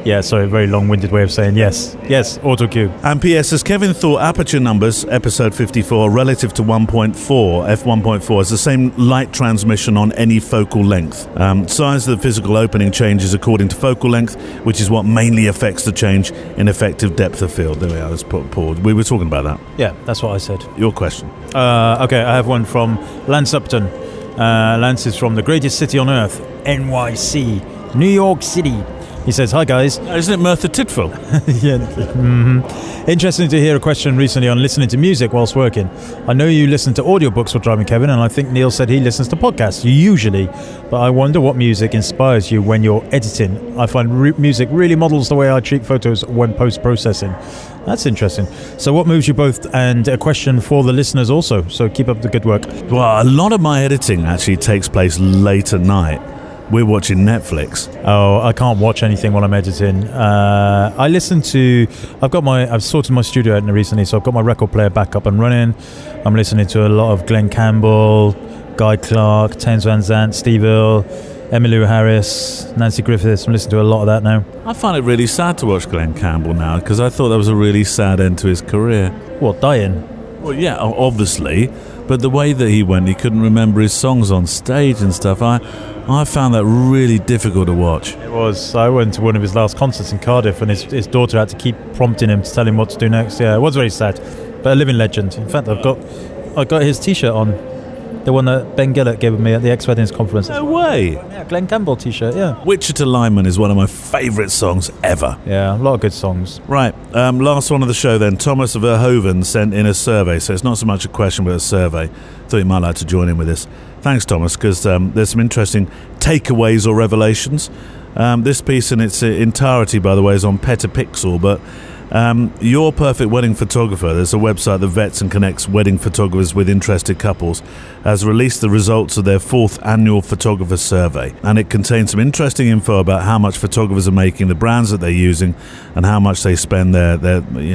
Yeah, sorry, very long-winded way of saying yes. Yes, auto cue. And P.S. Has Kevin thought aperture numbers, episode 54, relative to 1.4, f1.4, is the same light transmission on any focal length. Size of the physical opening changes according to focal length, which is what mainly affects the change in effective depth of field. There we are, let's put pause. We were talking about that. Yeah, that's what I said. Your question. Okay, I have one from Lance Upton. Lance is from the greatest city on earth, NYC, New York City. He says, hi guys. Isn't it Merthyr Tydfil? Yeah. Mm-hmm. Interesting to hear a question recently on listening to music whilst working. I know you listen to audiobooks while driving, Kevin, and I think Neil said he listens to podcasts, usually. But I wonder what music inspires you when you're editing. I find music really models the way I treat photos when post-processing. That's interesting. So what moves you both? And a question for the listeners also. So keep up the good work. Well, a lot of my editing actually takes place late at night. We're watching Netflix. Oh, I can't watch anything while I'm editing. I've sorted my studio out recently, so I've got my record player back up and running. I'm listening to a lot of Glenn Campbell, Guy Clark, Thames Van Zandt, Steve Earle, Emmylou Harris, Nancy Griffiths. I'm listening to a lot of that now. I find it really sad to watch Glenn Campbell now, because I thought that was a really sad end to his career. What, dying? Well, yeah, obviously. But the way that he went, he couldn't remember his songs on stage and stuff. I found that really difficult to watch. It was. I went to one of his last concerts in Cardiff, and his daughter had to keep prompting him to tell him what to do next. Yeah, it was very sad, but a living legend. In fact, I got his T-shirt on. The one that Ben Gillett gave me at the X-Weddings conference. No way. Yeah, Glenn Campbell t-shirt, yeah. Wichita Lineman is one of my favourite songs ever. Yeah, a lot of good songs. Right, last one of the show then. Thomas Verhoeven sent in a survey, so it's not so much a question but a survey. Thought you might like to join in with this. Thanks, Thomas, because there's some interesting takeaways or revelations. This piece in its entirety, by the way, is on Petapixel, but Your Perfect Wedding Photographer, there's a website that vets and connects wedding photographers with interested couples, has released the results of their 4th annual photographer survey, and it contains some interesting info about how much photographers are making, the brands that they're using, and how much they spend their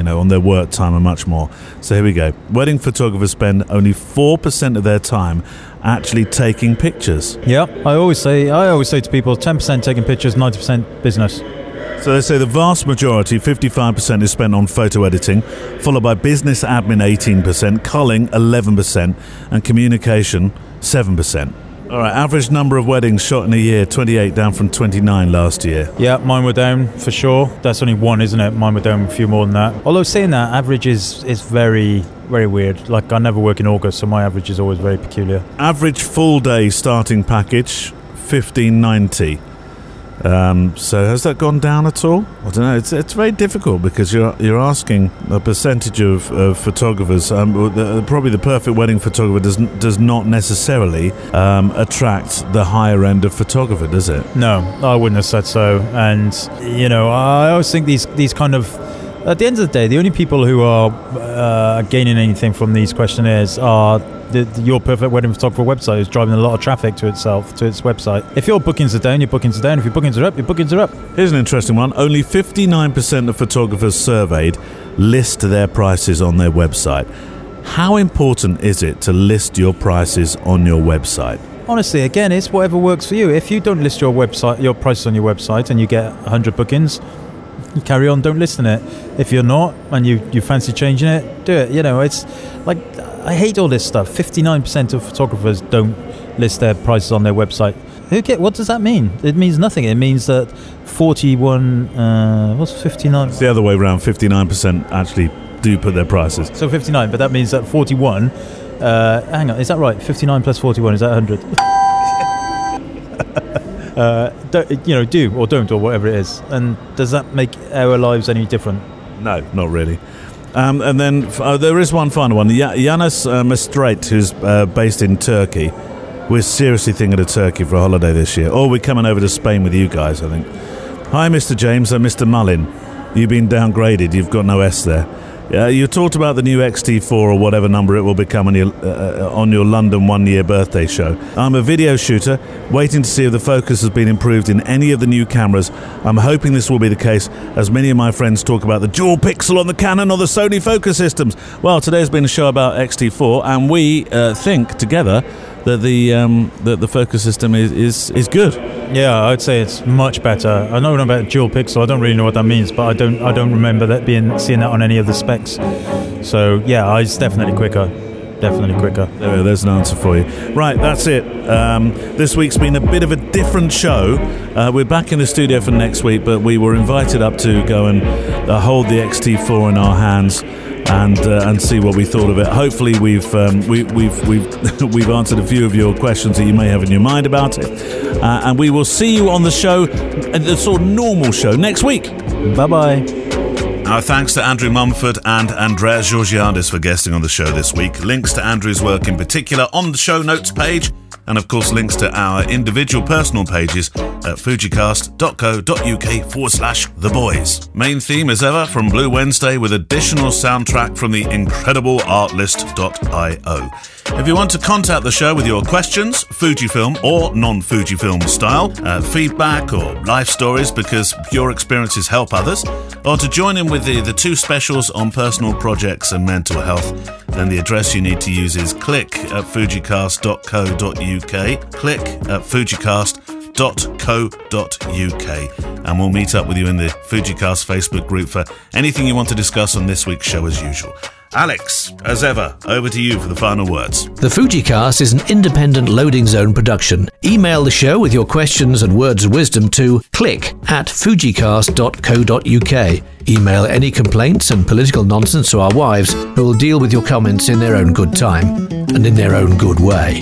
on their work time and much more. So here we go. Wedding photographers spend only 4% of their time actually taking pictures. Yeah, I always say to people, 10% taking pictures, 90% business. So they say the vast majority, 55%, is spent on photo editing, followed by business admin 18%, culling 11%, and communication 7%. All right, average number of weddings shot in a year, 28, down from 29 last year. Yeah, mine were down for sure. That's only one, isn't it? Mine were down a few more than that. Although saying that, average is very, very weird. Like, I never work in August, so my average is always very peculiar. Average full day starting package, $15.90. So has that gone down at all? I don't know. It's very difficult because you're asking a percentage of photographers. Probably the perfect wedding photographer does not necessarily attract the higher end of photographer, does it? No, I wouldn't have said so. And I always think these kind of, at the end of the day, the only people who are gaining anything from these questionnaires are Your Perfect Wedding Photographer website, is driving a lot of traffic to its website. If your bookings are down, your bookings are down. If your bookings are up, your bookings are up. Here's an interesting one. Only 59% of photographers surveyed list their prices on their website. How important is it to list your prices on your website? Honestly, again, it's whatever works for you. If you don't list your prices on your website, and you get 100 bookings, you carry on, don't list it. If you're not, and you fancy changing it, do it. It's like, I hate all this stuff. 59% of photographers don't list their prices on their website. What does that mean? It means nothing. It means that 41, what's 59? It's the other way around. 59% actually do put their prices. So 59, but that means that 41, hang on, is that right? 59 plus 41, is that 100? Do or don't or whatever it is. And does that make our lives any different? No, not really. And then there is one final one. Yanis Mestrait, who's based in Turkey. We're seriously thinking of Turkey for a holiday this year. Or we're coming over to Spain with you guys, I think. Hi, Mr. James and Mr. Mullin. You've been downgraded. You've got no S there. You talked about the new X-T4 or whatever number it will become on your London one-year birthday show. I'm a video shooter, waiting to see if the focus has been improved in any of the new cameras. I'm hoping this will be the case, as many of my friends talk about the dual pixel on the Canon or the Sony focus systems. Well, today's been a show about X-T4, and we think together that the focus system is good. Yeah, I'd say it's much better. I know about dual pixel. I don't really know what that means, but I don't remember seeing that on any of the specs. So yeah, it's definitely quicker. Definitely quicker. There's an answer for you. Right, that's it. This week's been a bit of a different show. We're back in the studio for next week, but we were invited up to go and hold the X-T4 in our hands and see what we thought of it. Hopefully we've answered a few of your questions that you may have in your mind about it, and we will see you on the show, the sort of normal show, next week. Bye-bye. Our thanks to Andrew Mumford and Andrea Georgiadis for guesting on the show this week. Links to Andrew's work in particular on the show notes page, and of course links to our individual personal pages at fujicast.co.uk/theboys. Main theme as ever from Blue Wednesday, with additional soundtrack from the incredible artlist.io. If you want to contact the show with your questions, Fujifilm or non-Fujifilm style, feedback or life stories because your experiences help others, or to join in with the two specials on personal projects and mental health, then the address you need to use is click@fujicast.co.uk, click@fujicast.co.uk, and we'll meet up with you in the Fujicast Facebook group for anything you want to discuss on this week's show as usual. Alex, as ever, over to you for the final words. The Fujicast is an independent loading zone production. Email the show with your questions and words of wisdom to click@fujicast.co.uk. Email any complaints and political nonsense to our wives, who will deal with your comments in their own good time and in their own good way.